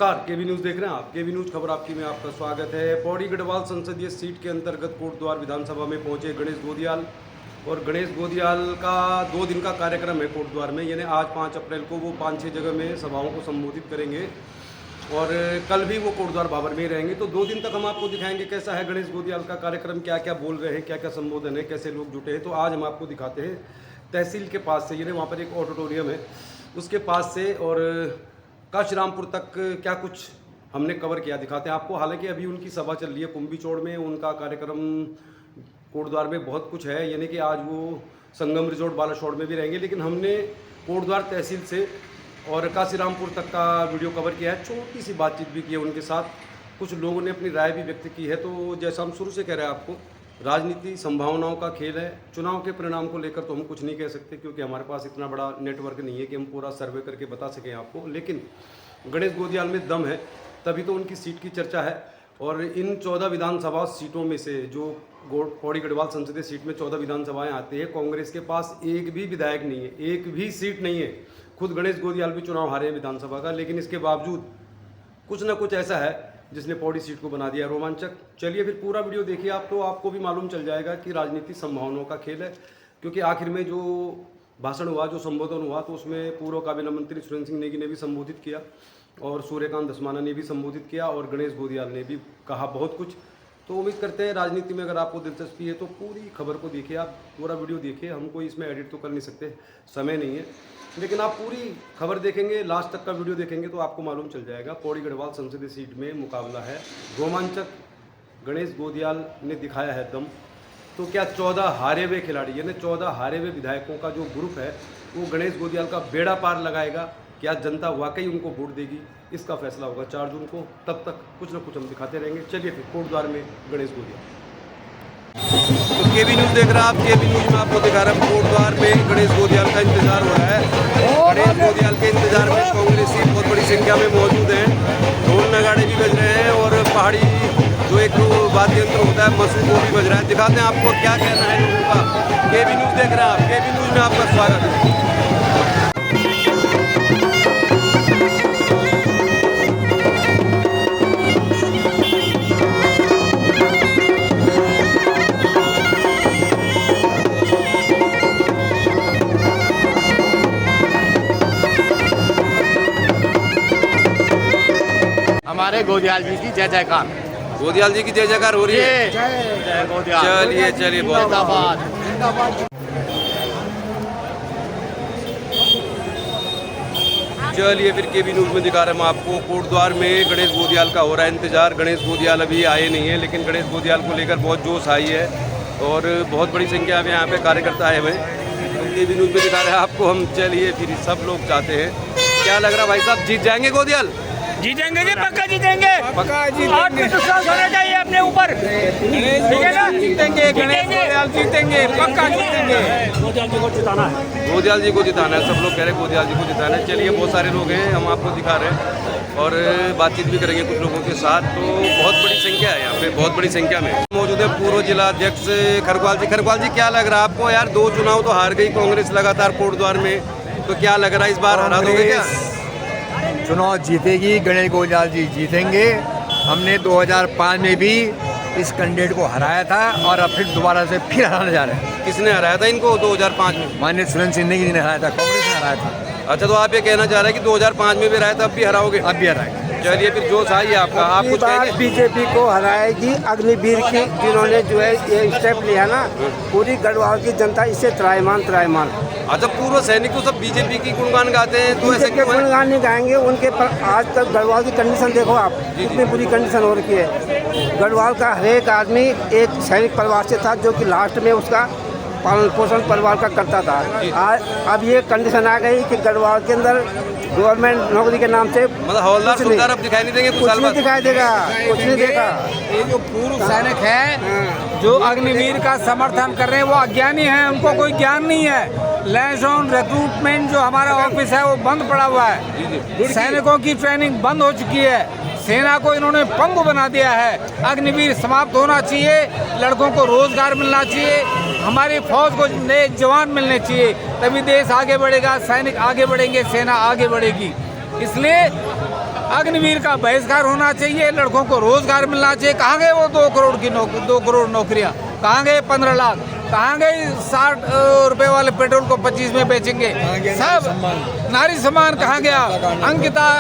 नमस्कार, केबी न्यूज़ देख रहे हैं आप। केबी न्यूज़ खबर आपकी में आपका स्वागत है। पौड़ी गढ़वाल संसदीय सीट के अंतर्गत कोटद्वार विधानसभा में पहुंचे गणेश गोदियाल। और गणेश गोदियाल का 2 दिन का कार्यक्रम है कोटद्वार में, यानी आज 5 अप्रैल को वो 5-6 जगह में सभाओं को संबोधित करेंगे और कल भी वो कोटद्वार बाबर में ही रहेंगे। तो 2 दिन तक हम आपको दिखाएंगे कैसा है गणेश गोदियाल का कार्यक्रम, क्या क्या बोल रहे हैं, क्या क्या संबोधन है, कैसे लोग जुटे हैं। तो आज हम आपको दिखाते हैं तहसील के पास से, यानी वहाँ पर एक ऑडिटोरियम है उसके पास से, और काशीरामपुर तक क्या कुछ हमने कवर किया दिखाते हैं आपको। हालांकि अभी उनकी सभा चल रही है कुंभीचोड़ में, उनका कार्यक्रम कोटद्वार में बहुत कुछ है, यानी कि आज वो संगम रिजॉर्ट बालासोर में भी रहेंगे, लेकिन हमने कोटद्वार तहसील से और काशीरामपुर तक का वीडियो कवर किया है। छोटी सी बातचीत भी की है उनके साथ, कुछ लोगों ने अपनी राय भी व्यक्त की है। तो जैसा हम शुरू से कह रहे हैं आपको, राजनीति संभावनाओं का खेल है। चुनाव के परिणाम को लेकर तो हम कुछ नहीं कह सकते, क्योंकि हमारे पास इतना बड़ा नेटवर्क नहीं है कि हम पूरा सर्वे करके बता सकें आपको। लेकिन गणेश गोदियाल में दम है, तभी तो उनकी सीट की चर्चा है। और इन 14 विधानसभा सीटों में से, जो पौड़ी गढ़वाल संसदीय सीट में 14 विधानसभाएं आती है, कांग्रेस के पास एक भी विधायक नहीं है, एक भी सीट नहीं है। खुद गणेश गोदियाल भी चुनाव हारे हैं विधानसभा का, लेकिन इसके बावजूद कुछ ना कुछ ऐसा है जिसने पौड़ी सीट को बना दिया रोमांचक। चलिए फिर पूरा वीडियो देखिए आप, तो आपको भी मालूम चल जाएगा कि राजनीति संभावनाओं का खेल है। क्योंकि आखिर में जो भाषण हुआ, जो संबोधन हुआ, तो उसमें पूर्व काबीना मंत्री सुरेंद्र सिंह नेगी ने भी संबोधित किया, और सूर्यकांत धस्माना ने भी संबोधित किया, और गणेश गोदियाल ने भी कहा बहुत कुछ। तो उम्मीद करते हैं राजनीति में अगर आपको दिलचस्पी है तो पूरी खबर को देखिए, आप पूरा वीडियो देखिए। हम कोई इसमें एडिट तो कर नहीं सकते, समय नहीं है, लेकिन आप पूरी खबर देखेंगे, लास्ट तक का वीडियो देखेंगे तो आपको मालूम चल जाएगा। पौड़ी गढ़वाल संसदीय सीट में मुकाबला है रोमांचक। गणेश गोदियाल ने दिखाया है दम। तो क्या 14 हारे हुए खिलाड़ी, यानी 14 हारे हुए विधायकों का जो ग्रुप है, वो गणेश गोदियाल का बेड़ा पार लगाएगा? क्या जनता वाकई उनको वोट देगी? इसका फैसला होगा 4 जून को। तब तक कुछ ना कुछ हम दिखाते रहेंगे। चलिए फिर कोटद्वार में गणेश गोदियाल। तो केबी न्यूज़ देख रहे हैं आप। केबी न्यूज़ में आपको दिखा रहे हैं कोटद्वार में गणेश गोदियाल का इंतजार हो रहा है। गणेश गोदियाल के इंतजार में कांग्रेसी बहुत बड़ी संख्या में मौजूद हैं। ढोल नगाड़े भी बज रहे हैं, और पहाड़ी जो एक वाद्य यंत्र होता है मसूक, वो भी बज रहा है। दिखाते हैं आपको क्या कहना है लोगों का। केबी न्यूज़ देख रहे हैं आप। केबी न्यूज़ में आपका स्वागत है। हमारे गोदियाल जी की जय जयकार। गोदियाल जी की जय जयकार हो रही है। जय गोदियाल। चलिए चलिए, बहुत जिंदाबाद। चलिए फिर केबी न्यूज़ में दिखा रहे हैं हम आपको। कोटद्वार में गणेश गोदियाल का हो रहा है इंतजार। गणेश गोदियाल अभी आए नहीं है, लेकिन गणेश गोदियाल को लेकर बहुत जोश आई है, और बहुत बड़ी संख्या में यहाँ पे कार्यकर्ता आए हुए हैं। तो केबी न्यूज़ में दिखा रहे हैं आपको हम। चलिए फिर सब लोग चाहते हैं, क्या लग रहा है भाई साहब, जीत जाएंगे गोदियाल? जीतेंगे जी, पक्का जीतेंगे, पक्का आत्मविश्वास होना चाहिए अपने ऊपर। ठीक है ना? जीतेंगे, गणेश गोदियाल जीतेंगे, पक्का जीतेंगे। गोदियाल जी को जिताना है। गोदियाल जी को जिताना है, सब लोग कह रहे हैं गोदियाल जी को जिताना है। चलिए बहुत सारे लोग हैं, हम आपको दिखा रहे हैं, और बातचीत भी करेंगे कुछ लोगों के साथ। तो बहुत बड़ी संख्या है यहाँ पे, बहुत बड़ी संख्या में मौजूद है पूर्व जिला अध्यक्ष खरगवाल जी। खरगवाल जी, क्या लग रहा है आपको? यार 2 चुनाव तो हार गई कांग्रेस लगातार कोटद्वार में, तो क्या लग रहा है इस बार हरा दोगे क्या? चुनाव जीतेगी, गणेश गोदियाल जी जीतेंगे। हमने 2005 में भी इस कैंडिडेट को हराया था, और अब फिर दोबारा से फिर हराने जा रहे हैं। किसने हराया था इनको 2005 में? माननीय सुरेंद्र सिंह नेगी ने हराया था, कांग्रेस ने हराया था। अच्छा, तो आप ये कहना चाह रहे हैं कि 2005 में भी हराया था, अब भी हराओगे? अब भी हराएंगे। चलिए फिर जोश आई आपका, आप कुछ कहेंगे? बीजेपी को हराएगी। अग्निवीर की जिन्होंने जो है ये स्टेप लिया ना, पूरी गढ़वाल की जनता इससे त्रायमान। अच्छा, पूर्व सैनिक तो सब बीजेपी की गुणगान गाते हैं, तो ऐसे क्यों है? गुणगान नहीं गाएंगे उनके पर। आज तक गढ़वाल की कंडीशन देखो आप, कितनी बुरी कंडीशन हो रखी है। गढ़वाल का हर एक आदमी एक सैनिक परिवार से था, जो कि लास्ट में उसका पालन पोषण परिवार का करता था। आज अब ये कंडीशन आ गई कि गढ़वाल के अंदर गवर्नमेंट नौकरी के नाम से मतलब हवलदार सुल्तान अब दिखाई नहीं देंगे कुछ साल बाद? दिखाई देगा, कुछ नहीं देखा। ये जो पूर्व सैनिक है, जो अग्निवीर का समर्थन कर रहे हैं, वो अज्ञानी हैं, उनको कोई ज्ञान नहीं है। लैंड ऑन रिक्रूटमेंट जो हमारा ऑफिस है वो बंद पड़ा हुआ है। सैनिकों की ट्रेनिंग बंद हो चुकी है। सेना को इन्होंने पंगु बना दिया है। अग्निवीर समाप्त होना चाहिए, लड़कों को रोजगार मिलना चाहिए, हमारी फौज को नए जवान मिलने चाहिए, तभी देश आगे बढ़ेगा, सैनिक आगे बढ़ेंगे, सेना आगे बढ़ेगी। इसलिए अग्निवीर का बहिष्कार होना चाहिए, लड़कों को रोजगार मिलना चाहिए। कहाँ गए वो 2 करोड़ नौकरियाँ? कहाँ गए 15 लाख? कहाँ गए 60 रुपए वाले पेट्रोल को 25 में बेचेंगे? सब नारी सम्मान कहाँ गया?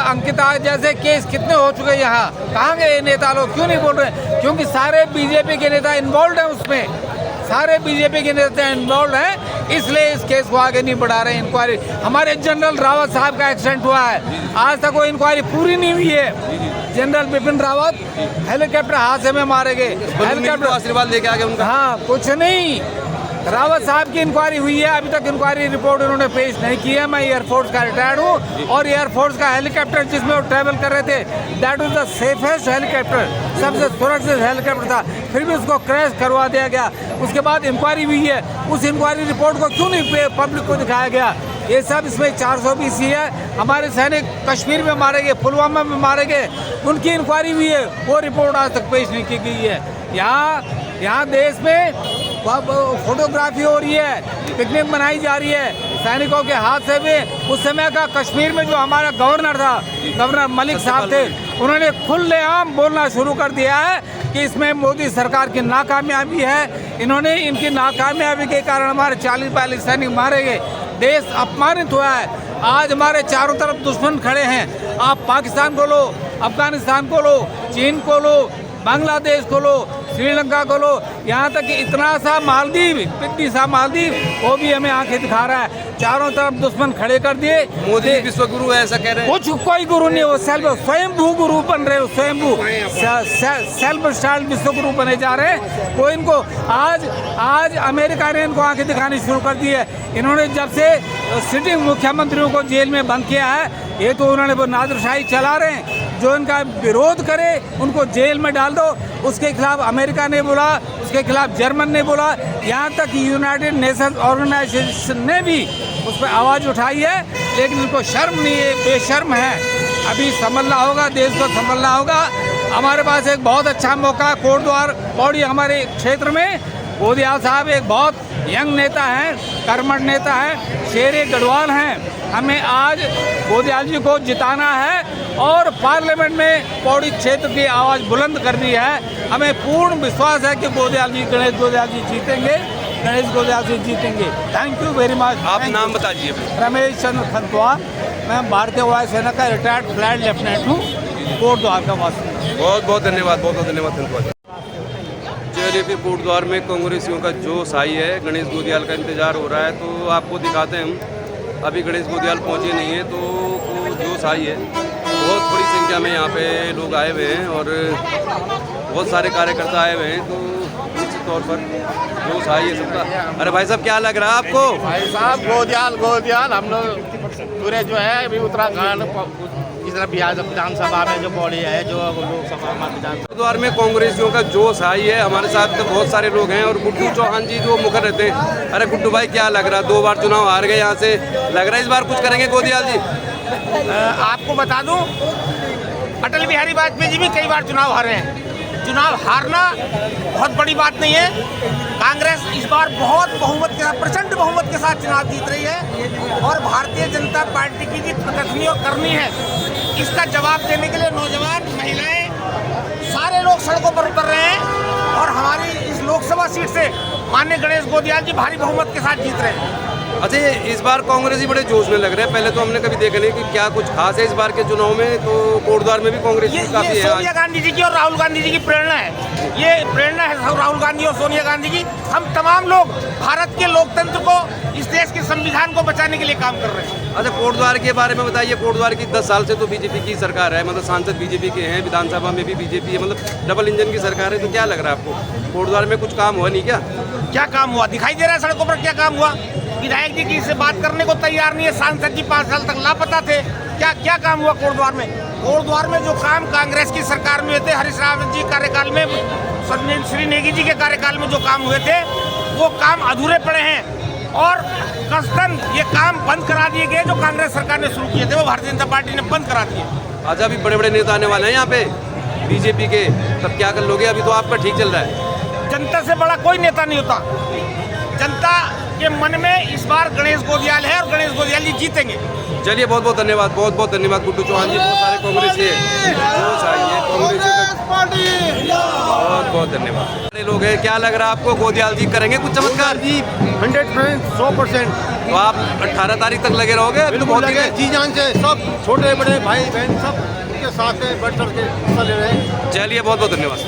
अंकिता जैसे केस कितने हो चुके यहाँ? कहाँ गए नेता लोग? क्यों नहीं बोल रहे? क्योंकि सारे बीजेपी के नेता इन्वॉल्व हैं उसमें, सारे बीजेपी के नेता इन्वॉल्व हैं, इसलिए इस केस को आगे नहीं बढ़ा रहे। इंक्वायरी, हमारे जनरल रावत साहब का एक्सीडेंट हुआ है, आज तक वो इंक्वायरी पूरी नहीं हुई है। जनरल बिपिन रावत हेलीकॉप्टर हादसे में मारे गए, हेलीकॉप्टर आशीर्वाद लेके आ गए उनका। हाँ, कुछ नहीं, रावत साहब की इंक्वायरी हुई है, अभी तक इंक्वायरी रिपोर्ट उन्होंने पेश नहीं की है। मैं एयरफोर्स का रिटायर्ड हूँ और एयरफोर्स का हेलीकॉप्टर जिसमें वो ट्रैवल कर रहे थे, that was the safest helicopter, सबसे सुरक्षित हेलीकॉप्टर था, फिर भी उसको क्रैश करवा दिया गया। उसके बाद इंक्वायरी हुई है, उस इंक्वायरी रिपोर्ट को क्यों नहीं पब्लिक को दिखाया गया? ये सब इसमें 420 है। हमारे सैनिक कश्मीर में मारे गए, पुलवामा में मारे गए, उनकी इंक्वायरी हुई है, वो रिपोर्ट आज तक पेश नहीं की गई है। यहाँ देश में फोटोग्राफी हो रही है, पिकनिक मनाई जा रही है सैनिकों के हाथ से भी। उस समय का कश्मीर में जो हमारा गवर्नर था, गवर्नर मलिक साहब थे, उन्होंने खुलेआम बोलना शुरू कर दिया है कि इसमें मोदी सरकार की नाकामयाबी है। इन्होंने इनकी नाकामयाबी के कारण हमारे 40-42 सैनिक मारे गए, देश अपमानित हुआ है। आज हमारे चारों तरफ दुश्मन खड़े हैं। आप पाकिस्तान को लो, अफगानिस्तान को लो, चीन को लो, बांग्लादेश को लो, श्रीलंका को लो, यहाँ तक कि इतना सा मालदीव, पिट्टी सा मालदीव, वो भी हमें आंखें दिखा रहा है। चारों तरफ दुश्मन खड़े कर दिए। मोदी विश्व गुरु है ऐसा कह रहे हैं? कुछ कोई गुरु नहीं, वो स्वयंभू गुरु बन रहे हो, स्वयंभू सेल्फ स्टाइल विश्व गुरु बने जा रहे हैं। कोई इनको आज अमेरिका ने इनको आंखें दिखानी शुरू कर दी है। इन्होंने जब से सिटिंग मुख्यमंत्रियों को जेल में बंद किया है, ये तो उन्होंने वो नादरशाही चला रहे हैं। जो इनका विरोध करे उनको जेल में डाल दो, उसके खिलाफ अमेरिका ने बोला, उसके खिलाफ जर्मन ने बोला, यहाँ तक यूनाइटेड नेशंस ऑर्गेनाइजेशन ने भी उस पर आवाज़ उठाई है, लेकिन इनको शर्म नहीं है, बेशर्म है। अभी संभलना होगा, देश को संभलना होगा। हमारे पास एक बहुत अच्छा मौका, कोटद्वार पौड़ी हमारे क्षेत्र में गोदियाल साहब एक बहुत यंग नेता हैं, कर्मठ नेता हैं, शेर गढ़वाल हैं। हमें आज गोदियाल जी को जिताना है और पार्लियामेंट में पौड़ी क्षेत्र की आवाज़ बुलंद करनी है। हमें पूर्ण विश्वास है कि गणेश गोदियाल जी जीतेंगे, गणेश गोदियाल जी जीतेंगे। Thank you very much. आप नाम बताइए। रमेश चंद्र खंतवार, मैं भारतीय वायुसेना का रिटायर्ड फ्लाइट लेफ्टिनेंट हूँ, कोटद्वार का वासी। बहुत बहुत धन्यवाद, बहुत बहुत धन्यवाद। चलिए, फिर कोटद्वार में कांग्रेसियों का जोश आई है, गणेश गोदियाल का इंतजार हो रहा है, तो आपको दिखाते हैं हम। अभी गणेश गोदियाल पहुंचे नहीं है, तो जोश आई है, बहुत बड़ी संख्या में यहाँ पे लोग आए हुए हैं और बहुत सारे कार्यकर्ता आए हुए हैं, तो निश्चित तौर पर जोश आई है सबका। अरे भाई साहब, क्या लग रहा है आपको? भाई साहब, गोदियाल हम लोग पूरे जो है अभी उत्तराखंड इस तरह बिहार विधानसभा में जो पौड़ी है, जो लोकसभा में विधानसभा कोटद्वार में कांग्रेसियों का जोश आई है। हमारे साथ तो बहुत सारे लोग हैं और गुड्डू चौहान जी जो मुखर रहते हैं। अरे गुड्डू भाई, क्या लग रहा है? 2 बार चुनाव हार गए यहाँ से, लग रहा है इस बार कुछ करेंगे गोदियाल जी? आपको बता दूं, अटल बिहारी वाजपेयी जी भी कई बार चुनाव हारे हैं। चुनाव हारना बहुत बड़ी बात नहीं है। कांग्रेस इस बार बहुत बहुमत के साथ, प्रचंड बहुमत के साथ चुनाव जीत रही है और भारतीय जनता पार्टी की जीत कथनी और करनी है। इसका जवाब देने के लिए नौजवान, महिलाएं, सारे लोग सड़कों पर उतर रहे हैं और हमारी इस लोकसभा सीट से माननीय गणेश गोदियाल जी भारी बहुमत के साथ जीत रहे हैं। अच्छा, इस बार कांग्रेस ही बड़े जोश में लग रहे हैं। पहले तो हमने कभी देखा नहीं कि क्या कुछ खास है इस बार के चुनाव में, तो कोटद्वार में भी कांग्रेस काफी है। सोनिया गांधी जी की और राहुल गांधी जी की प्रेरणा है, ये प्रेरणा है राहुल गांधी और सोनिया गांधी की। हम तमाम लोग भारत के लोकतंत्र को, इस देश के संविधान को बचाने के लिए काम कर रहे हैं। अच्छा, कोटद्वार के बारे में बताइए। कोटद्वार की 10 साल से तो बीजेपी की सरकार है, मतलब सांसद बीजेपी के हैं, विधानसभा में भी बीजेपी है, मतलब डबल इंजन की सरकार है। तो क्या लग रहा है आपको, कोटद्वार में कुछ काम हुआ नहीं? क्या काम हुआ दिखाई दे रहा है सड़कों पर? क्या काम हुआ? विधायक जी की से बात करने को तैयार नहीं है, सांसद जी 5 साल तक लापता थे। क्या काम हुआ कोटद्वार में? कोटद्वार में जो काम कांग्रेस की सरकार में हुए थे, हरीश रावत जी कार्यकाल में, श्री नेगी जी के कार्यकाल में जो काम हुए थे, वो काम अधूरे पड़े हैं और कसरतन ये काम बंद करा दिए गए जो कांग्रेस सरकार ने शुरू किए थे, वो भारतीय जनता पार्टी ने बंद करा दिए। अच्छा, अभी बड़े बड़े नेता आने वाले हैं यहाँ पे बीजेपी के, तब क्या कर लोगे? अभी तो आपका ठीक चल रहा है। जनता से बड़ा कोई नेता नहीं होता। जनता के मन में इस बार गणेश गोदियाल है और गणेश गोदियाल जी जीतेंगे। चलिए बहुत बहुत धन्यवाद गुड्डू चौहान जी। बहुत सारे कांग्रेस के जो चाहिए कांग्रेस बहुत धन्यवाद। सारे लोग हैं, क्या लग रहा है आपको गोदियाल जी करेंगे कुछ चमत्कार? जी 100% 100%। तो आप 18 तारीख तक लगे रहोगे? अभी तो बहुत लगे जी जान से, सब छोटे बड़े भाई बहन सब उनके साथ में बढ़ चढ़ के हिस्सा ले रहे हैं। चलिए बहुत धन्यवाद।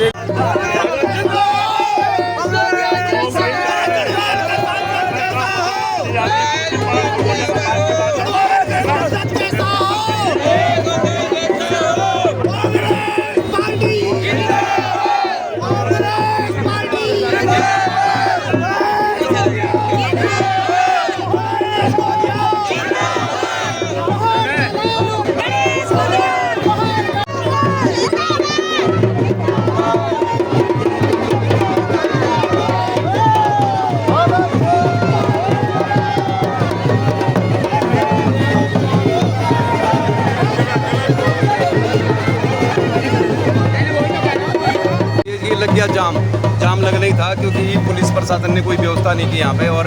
लग गया जाम लगना ही था, क्योंकि पुलिस प्रशासन ने कोई व्यवस्था नहीं की यहाँ पे, और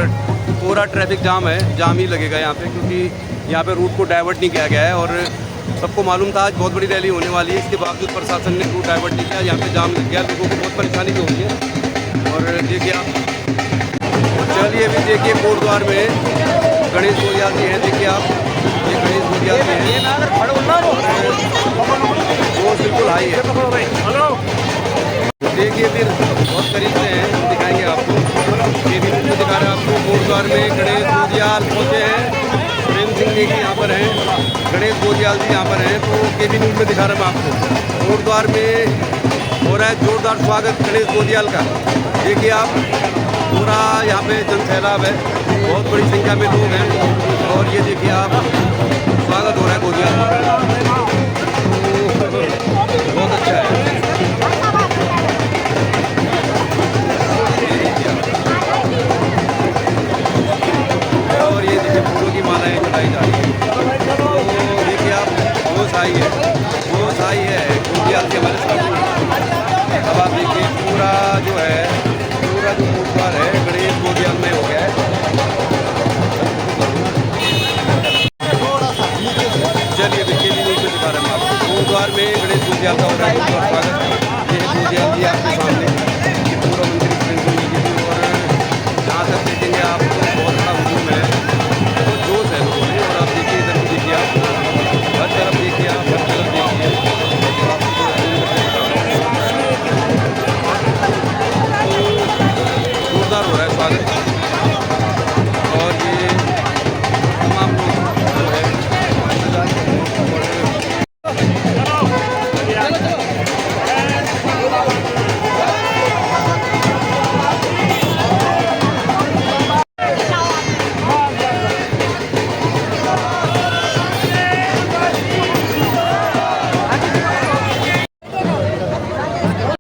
पूरा ट्रैफिक जाम ही लगेगा यहाँ पे, क्योंकि यहाँ पे रूट को डाइवर्ट नहीं किया गया है। और सबको मालूम था आज बहुत बड़ी रैली होने वाली है, इसके बावजूद प्रशासन ने रूट डाइवर्ट नहीं किया, यहाँ पे जाम लग गया, लोगों को बहुत परेशानी भी हुई है। और देखिए आप, चलिए अभी देखिए कोट द्वार में गणेश गोदियाल जी हैं। देखिए आप, ये गणेश गोदियाल जी हैं, वो बिल्कुल हाई है। देखिए फिर बहुत करीब से हैं, दिखाएंगे आपको। ये भी दिखा रहे हैं आपको, कोट द्वार में गणेश गोदियाल पहुँचे हैं। प्रेम सिंह जी यहाँ पर हैं, गणेश गोदियाल जी यहाँ पर हैं। तो केबी न्यूज़ में दिखा रहा मैं आपको, कोट द्वार में हो रहा है जोरदार स्वागत गणेश गोदियाल का। देखिए आप, पूरा यहाँ पे जन सैलाब है, बहुत बड़ी संख्या में लोग हैं। और ये देखिए आप, स्वागत हो रहा है गोदियाल का, बहुत अच्छा है। और ये देखिए फूलों की मालाएं चढ़ाई जा रही है। तो देखिए आप, वो साई है गोदियाल के हमारे साथ। अब आप देखिए पूरा जो कोटद्वार है गणेश गोदियाल में हो गया है। चलिए देखिए भी नीचे दिखा रहे हैं आपको, कोटद्वार में गणेश गोदियाल का हो रहा है स्वागत। ये गोदियाल जी आपके सामने, ये पूरा मंदिर और जहाँ तक देखेंगे आप बहुत बड़ा हुजूम है, बहुत जोश है लोगों में। और आप देखिए इधर भी देखिए आप, हर तरफ देखिए आप, हर तरफ देखिए, जोरदार हो रहा है स्वागत। और ये तमाम लोग जो है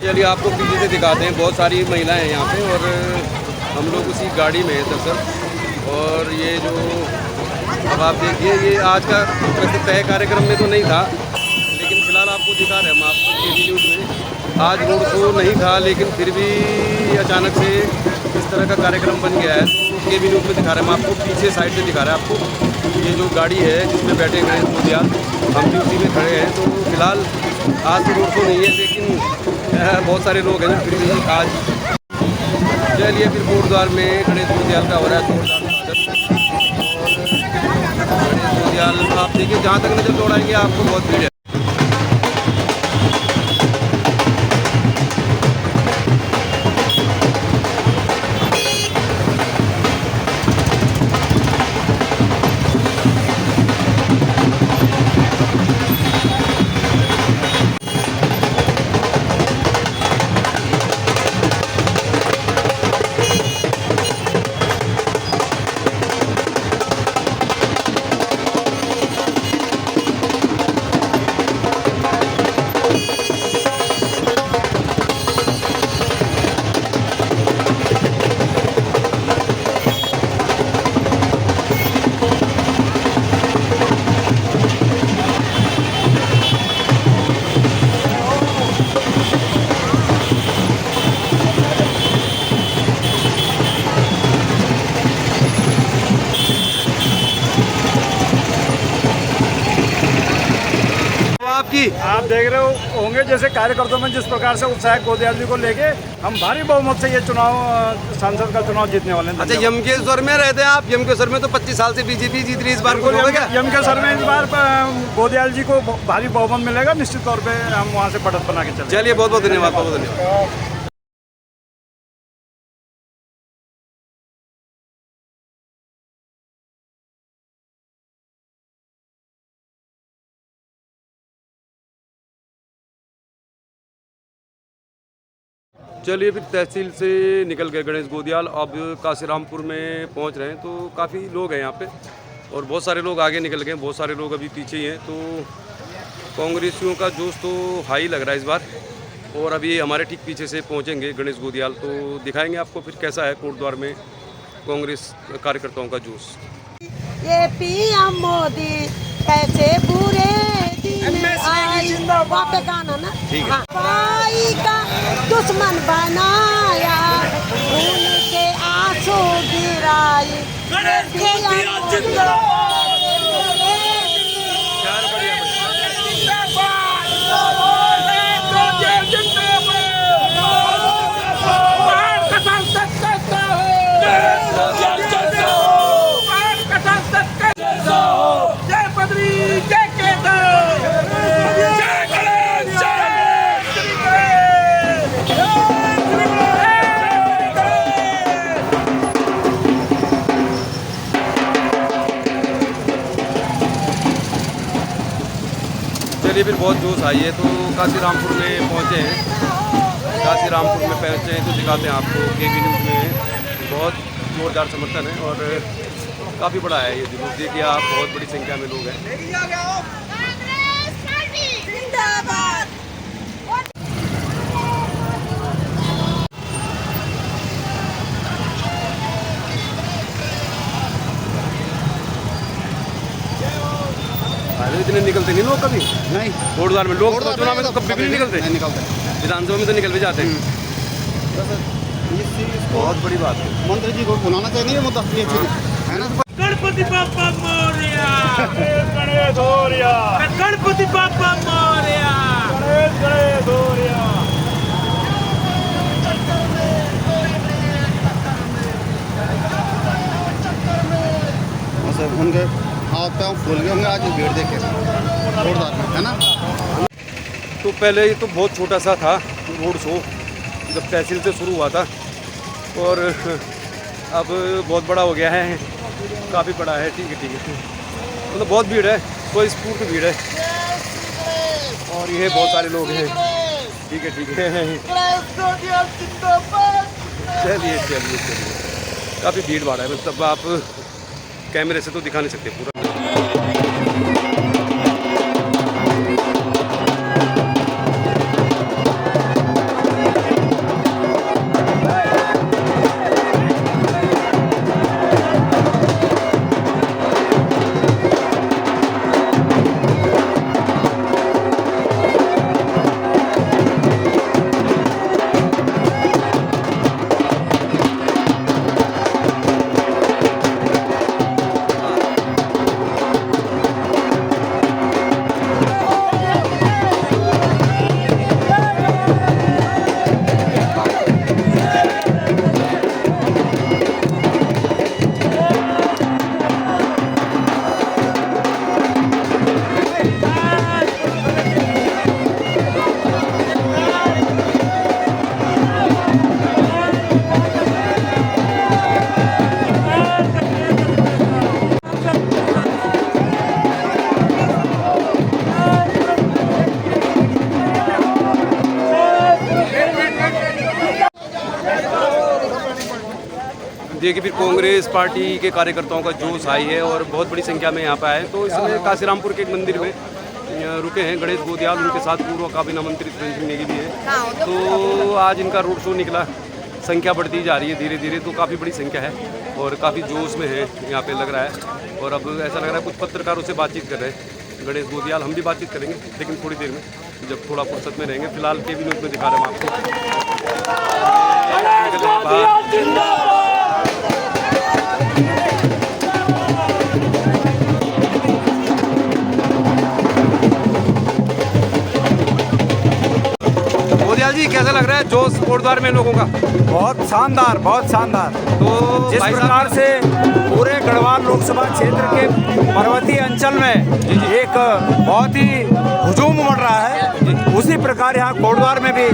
चलिए आपको पीछे से दिखाते हैं। बहुत सारी महिलाएं हैं यहाँ पे, और हम लोग उसी गाड़ी में हैं दरअसल। और ये जो अब आप देखिए, ये आज का वैसे तय कार्यक्रम में तो नहीं था, लेकिन फिलहाल आपको दिखा रहे हैं हम आपको केबी न्यूज़ में। आज रोड शो नहीं था, लेकिन फिर भी अचानक से इस तरह का कार्यक्रम बन गया है। तो केबी न्यूज़ में दिखा रहे हैं हम आपको, पीछे साइड से दिखा रहे हैं आपको। ये जो गाड़ी है जिसमें बैठे गणेश गोदियाल, हम भी उसी में खड़े हैं। तो फिलहाल आज तो रोड शो नहीं है, लेकिन बहुत सारे लोग हैं फिर भी आज। चलिए फिर कोट द्वार में गणेश गोदियाल का हो रहा है जोरदार स्वागत। और गणेश गोदियाल आप देखिए, जहाँ तक नजर दौड़ाएंगे आपको बहुत भीड़ है। जी। आप देख रहे होंगे जैसे कार्यकर्ताओं में जिस प्रकार से उत्साह गोदियाल जी को लेके हम भारी बहुमत से ये चुनाव सांसद का चुनाव जीतने वाले हैं। अच्छा, यमकेश्वर में रहते हैं आप? यमकेश्वर में तो 25 साल से बीजेपी जीत रही है, इस बार को होगा क्या? यमकेश्वर में इस बार गोदियाल जी को भारी बहुमत मिलेगा, निश्चित तौर पे हम वहाँ से बढ़त बना के चले। चलिए, बहुत बहुत धन्यवाद, बहुत धन्यवाद। चलिए, फिर तहसील से निकल गए गणेश गोदियाल, अब काशीरामपुर में पहुंच रहे हैं। तो काफ़ी लोग हैं यहाँ पे और बहुत सारे लोग आगे निकल गए, बहुत सारे लोग अभी पीछे ही हैं। तो कांग्रेसियों का जोश तो हाई लग रहा है इस बार। और अभी हमारे ठीक पीछे से पहुंचेंगे गणेश गोदियाल, तो दिखाएंगे आपको फिर कैसा है कोटद्वार में कांग्रेस कार्यकर्ताओं का जोश। ये पीएम मोदी कैसे बुरे वहाँ पे गाना ना, ठीक है। हाँ। भाई का दुश्मन बनाया, खून के आंसू गिराए, चलिए, फिर बहुत जोश आई है। तो काशीरामपुर में पहुँचे हैं, काशीरामपुर में पहुँचे हैं तो दिखाते हैं आपको। केबी न्यूज़ में बहुत जोरदार समर्थन है और काफ़ी बड़ा है ये जुलूस। देखिए आप, बहुत बड़ी संख्या में लोग हैं। इतने निकलते नहीं लोग कभी, नहीं कोटद्वार में लोग चुनाव में तो कभी भी नहीं निकलते, विधानसभा में तो निकल भी जाते हैं। बहुत बड़ी बात है। मंत्री जी को बुलाना चाहिए मुद्दा ये है ना। गणपति बापा मोरया, गणेश गोदिया, गणपति बापा मोरया, गणेश गोदिया। उनके हाथ पाँव फूल गए होंगे आज भीड़ देखे जोरदार में, है ना। तो पहले ये तो बहुत छोटा सा था रोड शो जब तहसील से शुरू हुआ था, और अब बहुत बड़ा हो गया है, काफ़ी बड़ा है। ठीक है, मतलब बहुत भीड़ है, तो स्फूर्त भीड़ है और ये बहुत सारे लोग हैं। ठीक है। चलिए, काफ़ी भीड़ भाड़ है, मतलब आप कैमरे से तो दिखा नहीं सकते पूरा। देखिए, फिर कांग्रेस पार्टी के कार्यकर्ताओं का जोश आई है और बहुत बड़ी संख्या में यहाँ पे आए। तो इसमें काशीरामपुर के एक मंदिर में रुके हैं गणेश गोदियाल, उनके साथ पूर्व काबीना मंत्री प्रिंस नेगी भी है। तो आज इनका रोड शो निकला, संख्या बढ़ती जा रही है धीरे धीरे, तो काफ़ी बड़ी संख्या है और काफ़ी जोश में है यहाँ पे लग रहा है। और अब ऐसा लग रहा है कुछ पत्रकारों से बातचीत कर रहे हैं गणेश गोदियाल, हम भी बातचीत करेंगे लेकिन थोड़ी देर में, जब थोड़ा फुर्सत में रहेंगे। फिलहाल केबी न्यूज़ में दिखा रहे हैं आपको। जी कैसा लग रहा है जोश कोटद्वार में लोगों का? बहुत शानदार, बहुत शानदार। तो जिस भाई प्रकार साहब से पूरे गढ़वाल लोकसभा क्षेत्र के पर्वतीय अंचल में एक बहुत ही हुजूम उमड़ रहा है, उसी प्रकार यहाँ कोटद्वार में भी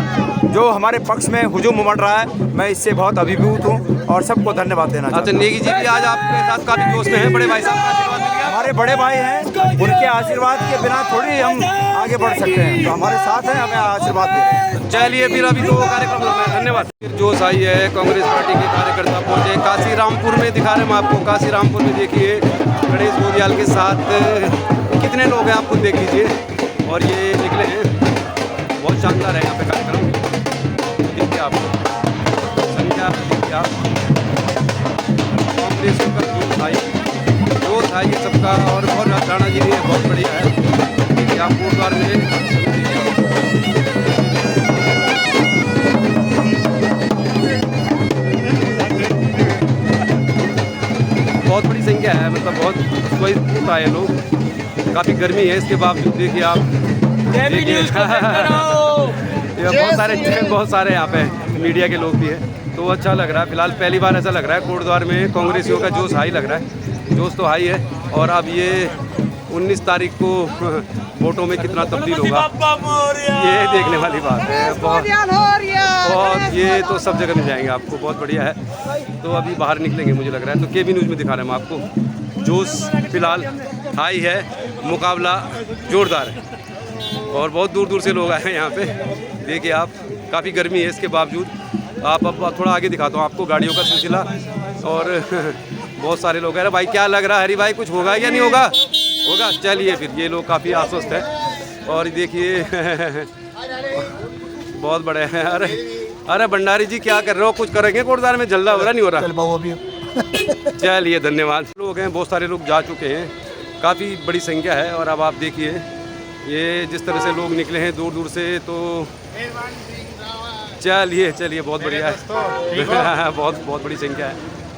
जो हमारे पक्ष में हुजूम उमड़ रहा है, मैं इससे बहुत अभिभूत हूँ और सबको धन्यवाद देना चाहता अच्छा, हूँ। नेगी जी भी आज आपके साथ काफी जोश में है, बड़े भाई साहब का आशीर्वाद मिल गया? हमारे बड़े भाई हैं, उनके आशीर्वाद के बिना थोड़ी हम आगे बढ़ सकते हैं, तो हमारे साथ हैं, हमें आशीर्वाद दे रहे हैं। चलिए फिर अभी तो कार्यक्रम में धन्यवाद। फिर जोश आई है, कांग्रेस पार्टी के कार्यकर्ता पहुंचे काशीरामपुर में, दिखा रहे हैं हम आपको। काशीरामपुर में देखिए गणेश गोदियाल के साथ कितने लोग हैं आप खुद देख लीजिए। और ये निकले हैं, बहुत शानदार है यहाँ पे कार्यक्रम। देखिए आप संख्या, देखिए आप कांग्रेस जो था ये सबका। और राणा जी भी बहुत बढ़िया है। देखिए आप कोटद्वार में बहुत बड़ी संख्या है, मतलब बहुत स्वतः आए लोग। काफ़ी गर्मी है, इसके बावजूद देखिए आप बहुत सारे यहाँ पे मीडिया के लोग भी हैं, तो अच्छा लग रहा है। फिलहाल पहली बार ऐसा लग रहा है कोटद्वार में कांग्रेसियों का जोश हाई लग रहा है, जोश तो हाई है। और अब ये 19 तारीख को वोटों में कितना तब्दील होगा ये देखने वाली बात है। बहुत ये तो सब जगह मिल जाएंगे आपको, बहुत बढ़िया है। तो अभी बाहर निकलेंगे मुझे लग रहा है, तो केबी न्यूज़ में दिखा रहे हैं हम आपको। जोश फिलहाल हाई है, मुकाबला जोरदार है और बहुत दूर दूर से लोग आए हैं यहाँ पे। देखिए आप, काफ़ी गर्मी है, इसके बावजूद आप अब थोड़ा आगे दिखाता हूँ आपको गाड़ियों का सिलसिला। और बहुत सारे लोग हैं। भाई क्या लग रहा है हरी भाई, कुछ होगा या नहीं होगा? होगा। चलिए फिर, ये लोग काफ़ी आश्वस्त है। और देखिए बहुत बड़े हैं। अरे भंडारी जी क्या कर रहे हो? कुछ करेंगे कोटद्वार में? जल्दा हो रहा नहीं हो रहा? चलिए धन्यवाद। लोग हैं, बहुत सारे लोग जा चुके हैं, काफ़ी बड़ी संख्या है। और अब आप देखिए ये जिस तरह से लोग निकले हैं दूर दूर से, तो चलिए बहुत बढ़िया है। बहुत बड़ी संख्या है।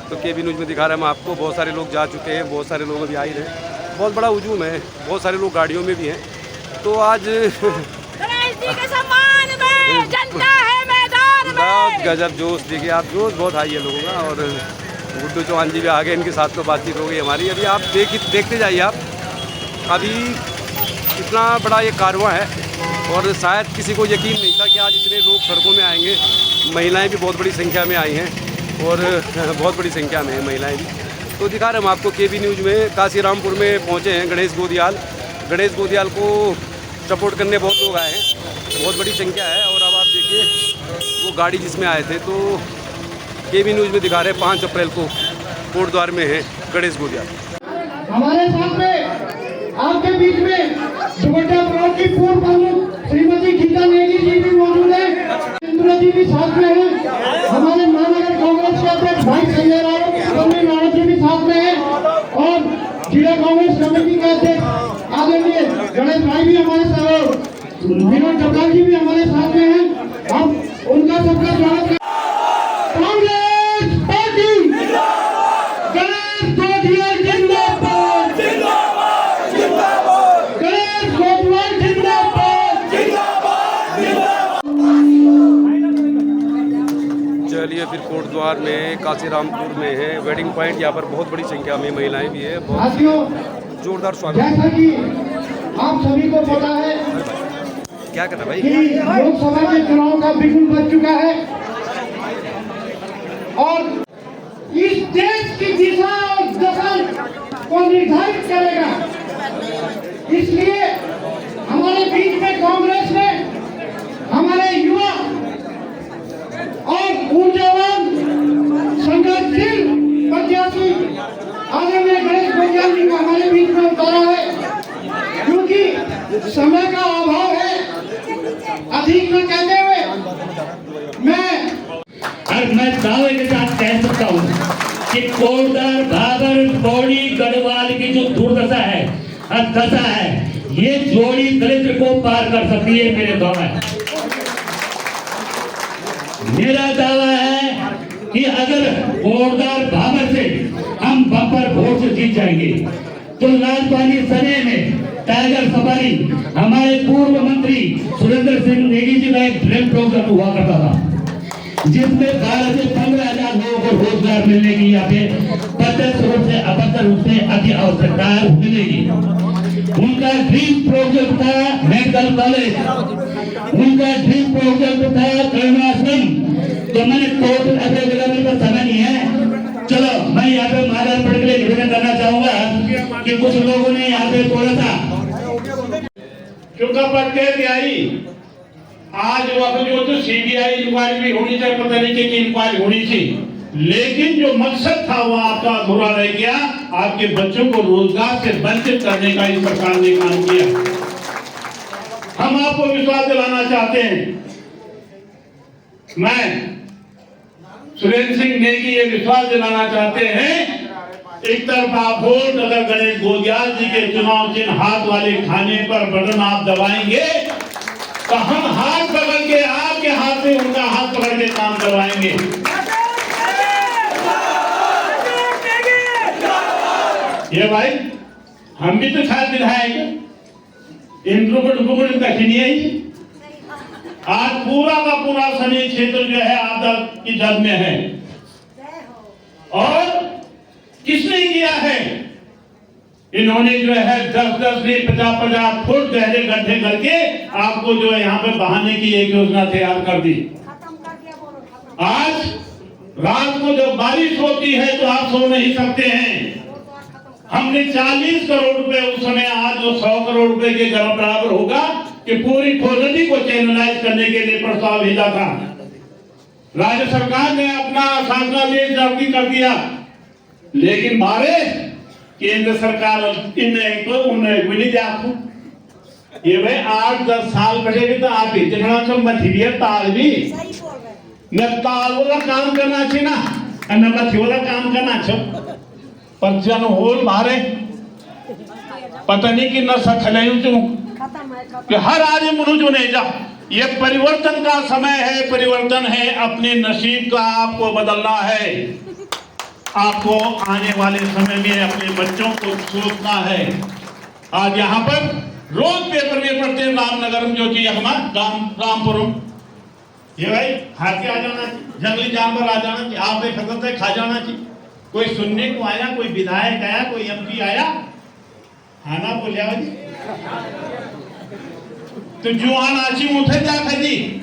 तो केबी न्यूज़ में दिखा रहे हैं हम आपको, बहुत सारे लोग जा चुके हैं, बहुत सारे लोग अभी आ ही रहे हैं। बहुत बड़ा हुजूम है, बहुत सारे लोग गाड़ियों में भी हैं। तो आज बहुत गजब जोश, देखिए आप, जोश बहुत हाई है लोगों का। और गुड्डू चौहान जी भी आ गए, इनके साथ तो बातचीत हो गई हमारी। अभी आप देखते जाइए आप, अभी इतना बड़ा ये कारवां है और शायद किसी को यकीन नहीं था कि आज इतने लोग सड़कों में आएंगे। महिलाएं भी बहुत बड़ी संख्या में आई हैं और बहुत बड़ी संख्या में हैं महिलाएं भी। तो दिखा रहे हम आपको केबी न्यूज़ में। काशीरामपुर में पहुंचे हैं गणेश गोदियाल को सपोर्ट करने बहुत लोग आए हैं, बहुत बड़ी संख्या है। और अब आप देखिए वो गाड़ी जिसमें आए थे, तो केबी न्यूज़ में दिखा रहे हैं 5 अप्रैल को कोटद्वार में है गणेश गोदियाल। हमारे साथ में आपके बीच में दुपट्टा ब्लॉक की पूर्व प्रमुख श्रीमती गीता नेगी जी भी मौजूद है, इंद्र जी भी साथ में हैं, हमारे महानगर कांग्रेस के अध्यक्ष भाई संजय राणा जी भी साथ में हैं और जिला कांग्रेस कमेटी के अध्यक्ष आदरणीय गणेश भाई भी हमारे साथ, विनोद चौटाल जी भी हमारे साथ में हैं। हम उनका सबका स्वागत करते हैं। कांग्रेस पार्टी गणेश गोदियाल जिंदाबाद, गणेश गोदियाल जिंदाबाद। चलिए फिर कोटद्वार में काशीरामपुर में है वेडिंग पॉइंट, यहाँ पर बहुत बड़ी संख्या में महिलाएं भी है। बहुत जोरदार स्वागत। जैसा कि आप सभी को पता है क्या कर रहा भाई, कि लोकसभा के चुनाव का बिगुल बज चुका है और इस देश की दिशा और दशा को निर्धारित करेगा। इसलिए हमारे बीच में कांग्रेस ने हमारे युवा और ऊर्जावान संगठनशील प्रत्याशी आदरणीय गणेश गोदियाल जी को हमारे बीच में उतारा है, क्योंकि समय का अभाव है। अधिक न कहते हुए मैं दावे के साथ कह सकता हूँ कि कोटद्वार, भाबर, पौड़ी, गढ़वाल की जो दुर्दशा है, दशा है, ये जोड़ी दलित को पार कर सकती है। मेरा दावा है कि अगर कोटद्वार भाबर से हम बम्पर वोट से जीत जाएंगे तो लालपानी सने में टाइगर सफारी हमारे पूर्व मंत्री सुरेंद्र सिंह नेगी जी का एक ड्रीम प्रोग्राम हुआ करता था, जिसमें 12 से 15,000 लोगों को रोजगार मिलने की यहाँ पे प्रत्यक्ष रूप से अप्रत्यक्ष रूप से अति आवश्यकता मिलेगी। उनका ड्रीम प्रोजेक्ट था मेडिकल कॉलेज, उनका ड्रीम प्रोजेक्ट था करुणाश्रम। तो मैंने टोटल अवेलेबल का समय नहीं है, चलो मैं यहाँ पे महाराज पढ़ के लिए निवेदन करना चाहूंगा कि कुछ लोगों ने यहाँ पे थोड़ा सा क्योंकि पटके आई आज वक्त जो तो सीबीआई इंक्वायरी भी होनी चाहिए, पता नहीं कि इंक्वायरी होनी थी, लेकिन जो मकसद था वो आपका बुरा रह गया। आपके बच्चों को रोजगार से वंचित करने का इस सरकार ने काम किया। हम आपको विश्वास दिलाना चाहते हैं, मैं सुरेंद्र सिंह नेगी ये विश्वास दिलाना चाहते हैं, एक तरफा वोट अगर गणेश गोदियाल जी के चुनाव चिन्ह हाथ वाले खाने पर बटन आप दबाएंगे तो हम हाथ पकड़ के आपके हाथ में उनका हाथ पकड़ के काम करवाएंगे। ये भाई हम भी तो शायद विधायक आज पूरा का पूरा सनी क्षेत्र जो है आपदा की जद में है। और किसने किया है? इन्होंने जो है 10-10 नहीं 50-50 फुट गहरे गड्ढे करके आपको जो है यहाँ पे बहाने की एक योजना तैयार कर दी। आज रात को जब बारिश होती है तो आप सो नहीं सकते हैं। हमने 40 करोड़ रुपए उस समय, आज जो 100 करोड़ रुपए के बराबर होगा कि पूरी खोजनी को चैनलाइज करने के लिए प्रस्ताव भेजा था। राज्य सरकार ने अपना शासनादेश जारी कर दिया, लेकिन मारे केंद्र सरकार ये भाई 8-10 साल बैठेगी तो आप इतना तो मथिरिया ताल भी न ताल वाला काम करना चाहिए ना, न मथी वाला काम करना चाहिए। पर जन होल मारे पता नहीं कि न सखलयू चू कि हर आदमी मनुष्य नहीं जा। ये परिवर्तन का समय है, परिवर्तन है, अपने नसीब का आपको बदलना है। आपको आने वाले समय में अपने बच्चों को सोचना है। आज यहाँ पर रोज पेपर में पढ़ते हैं रामनगर में जो चीज हमारा रामपुरम, ये भाई हाथी आ जाना चाहिए, जंगली जानवर आ जाना चाहिए, आप खत्म से खा जाना चाहिए। कोई सुनने को आया, कोई विधायक आया, कोई एमपी आया, खाना बोलिया जी तो जुआन आची उठे जा जी।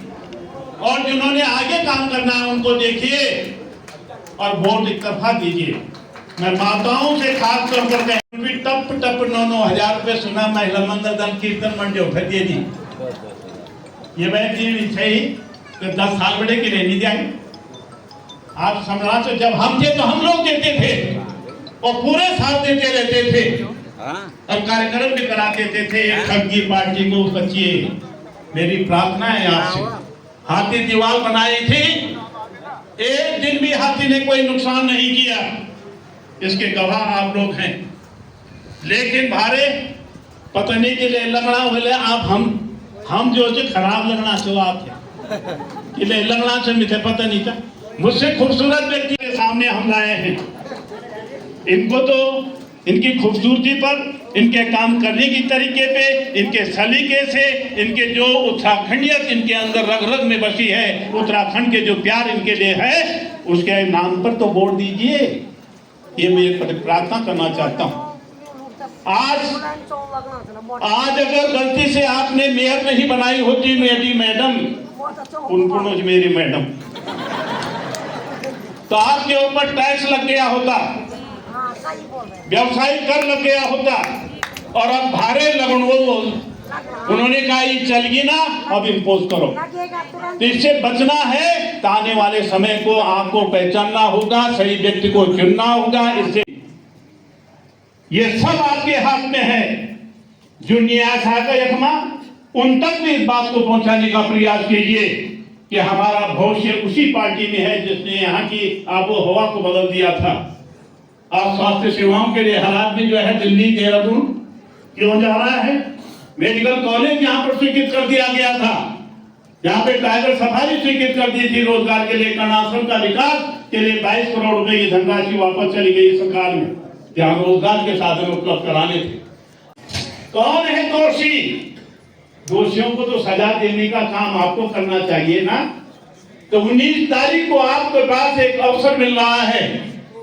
और जिन्होंने आगे काम करना है उनको देखिए और वोट एक तरफा दीजिए। मैं माताओं से खास तौर पर टप टप 9-9 हजार रुपए सुना महिला मंदिर दन कीर्तन मंडे उठे दिए जी। ये बैठ इच्छा ही तो 10 साल बड़े की रहनी जाए। आप सम्राट से जब हम थे तो हम लोग देते थे और पूरे साथ देते रहते थे और कार्यक्रम भी कराते थे। ठगी पार्टी को बचिए, मेरी प्रार्थना है आपसे। हाथी दीवार बनाई थी, एक दिन भी हाथी ने कोई नुकसान नहीं किया, इसके गवाह आप लोग हैं। लेकिन भारे पता नहीं के लिए लगना बोले आप हम जो खराब लगना चाहिए आप लगना से मुझे पता नहीं था। मुझसे खूबसूरत व्यक्ति के सामने हम लाए हैं। इनको तो इनकी खूबसूरती पर, इनके काम करने की तरीके पे, इनके सलीके से, इनके जो उत्तराखंडियत इनके अंदर रग रग में बसी है, उत्तराखंड के जो प्यार इनके लिए है, उसके नाम पर तो वोट दीजिए। ये मैं एक प्रार्थना करना चाहता हूँ। आज अगर गलती से आपने मेयर नहीं बनाई होती मेरी मैडम, मेरी मैडम, तो आपके ऊपर टैक्स लग गया होता, व्यवसायिक कर लग गया होता, और अब भारे लगन उन्होंने कहा ये चलगी ना, अब इम्पोज करो। तो इससे बचना है तो आने वाले समय को आपको पहचानना होगा, सही व्यक्ति को चुनना होगा। इससे ये सब आपके हाथ में है। जो न्यास का यकमा उन तक भी इस बात को पहुंचाने का प्रयास कीजिए कि हमारा भविष्य उसी पार्टी में है जिसने यहाँ की आबो हवा को बदल दिया था। अब स्वास्थ्य सेवाओं के लिए हालात में जो है दिल्ली देहरादून क्यों जा रहा है? मेडिकल कॉलेज यहाँ पर स्वीकृत कर दिया गया था, यहाँ पे टाइगर सफारी स्वीकृत कर दी थी रोजगार के लिए। कर्णाश्रम का विकास के लिए 22 करोड़ रुपए की धनराशि वापस चली गई सरकार में। जहाँ रोजगार के साधन उपलब्ध कराने थे। कौन है दोषी? दोषियों को तो सजा देने का काम आपको करना चाहिए ना। तो 19 तारीख को आपके पास एक अवसर मिल रहा है,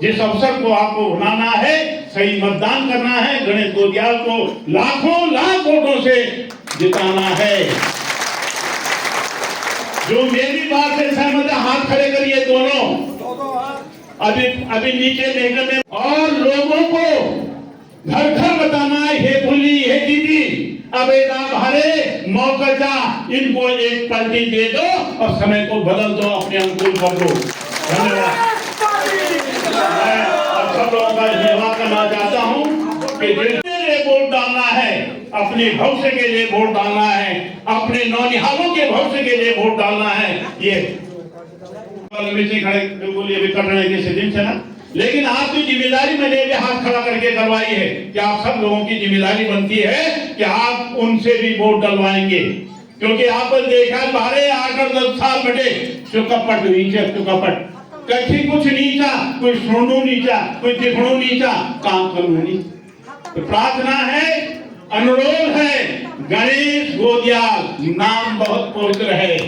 जिस अवसर को आपको उठाना है, सही मतदान करना है, गणेश गोदियाल को लाखों लाख वोटों से जिताना है। जो मेरी बात से सहमत है हाथ खड़े करिए दोनों। अभी नीचे देखने और लोगों को घर घर बताना है, हे भूली हे दीदी अबेदा भारे मौका इनको एक पलटी दे दो और समय को बदल दो, अपने अनुकूल कर दो। धन्यवाद। मैं सब लोगों का धन्यवाद करना चाहता हूँ कि जिसके लिए वोट डालना है, अपने भविष्य के लिए वोट डालना है, अपने नौनिहालों के भविष्य के लिए वोट डालना है। ये खड़े अभी कटने के दिन से ना, लेकिन आपकी जिम्मेदारी मैंने भी हाथ खड़ा करके करवाई है कि आप सब लोगों की जिम्मेदारी बनती है कि आप उनसे भी वोट डलवाएंगे, क्योंकि आपने देखा 12 8 और 10 साल बटे चुकपट नीचे चुकपट कहीं कुछ नीचा, कोई सुनू नीचा, कोई दिखणू नीचा, काम करूँ नहीं। तो प्रार्थना है, अनुरोध है, गणेश गोदियाल नाम बहुत पवित्र है।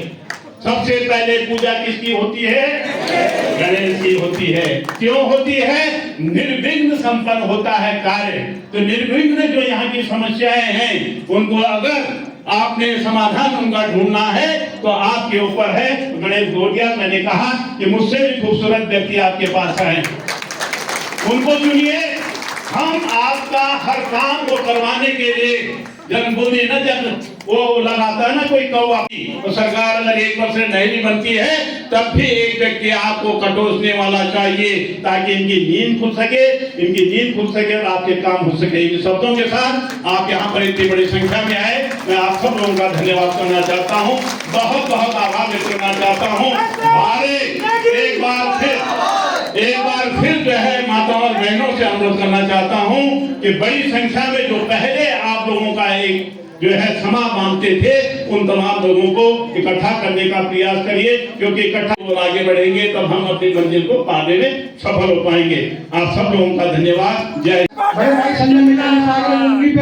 सबसे पहले पूजा किसकी होती है? गणेश की होती है। क्यों होती है? निर्विघ्न संपन्न होता है कार्य। तो निर्विघ्न जो यहाँ की समस्याएं हैं उनको अगर आपने समाधान उनका ढूंढना है तो आपके ऊपर है। गणेश गोदियाल, मैंने कहा कि मुझसे भी खूबसूरत व्यक्ति आपके पास है, उनको चुनिए। हम आपका हर काम को करवाने के लिए जन्मभूमि न जब वो लगाता है ना कोई कौवा, तो सरकार अगर 1% नहीं बनती है तब भी एक व्यक्ति आपको कटोसने वाला चाहिए, ताकि इनकी नींद खुल सके, इनकी नींद खुल सके और आपके काम हो सके। इन शब्दों के साथ आप यहाँ पर इतनी बड़ी संख्या में आए, मैं आप सब लोगों का धन्यवाद करना चाहता हूँ, बहुत बहुत आभार व्यक्त करना चाहता हूँ। एक बार फिर जो है माताओं और बहनों से अनुरोध करना चाहता हूँ कि बड़ी संख्या में जो पहले आप लोगों का एक जो है समा मांगते थे, उन तमाम लोगों को इकट्ठा करने का प्रयास करिए, क्योंकि इकट्ठा आगे बढ़ेंगे तब हम अपनी मंजिल को पाने में सफल हो पाएंगे। आप सब लोगों का धन्यवाद। जय। बड़े भाई संजय मित्रा ने सागर उंगली पे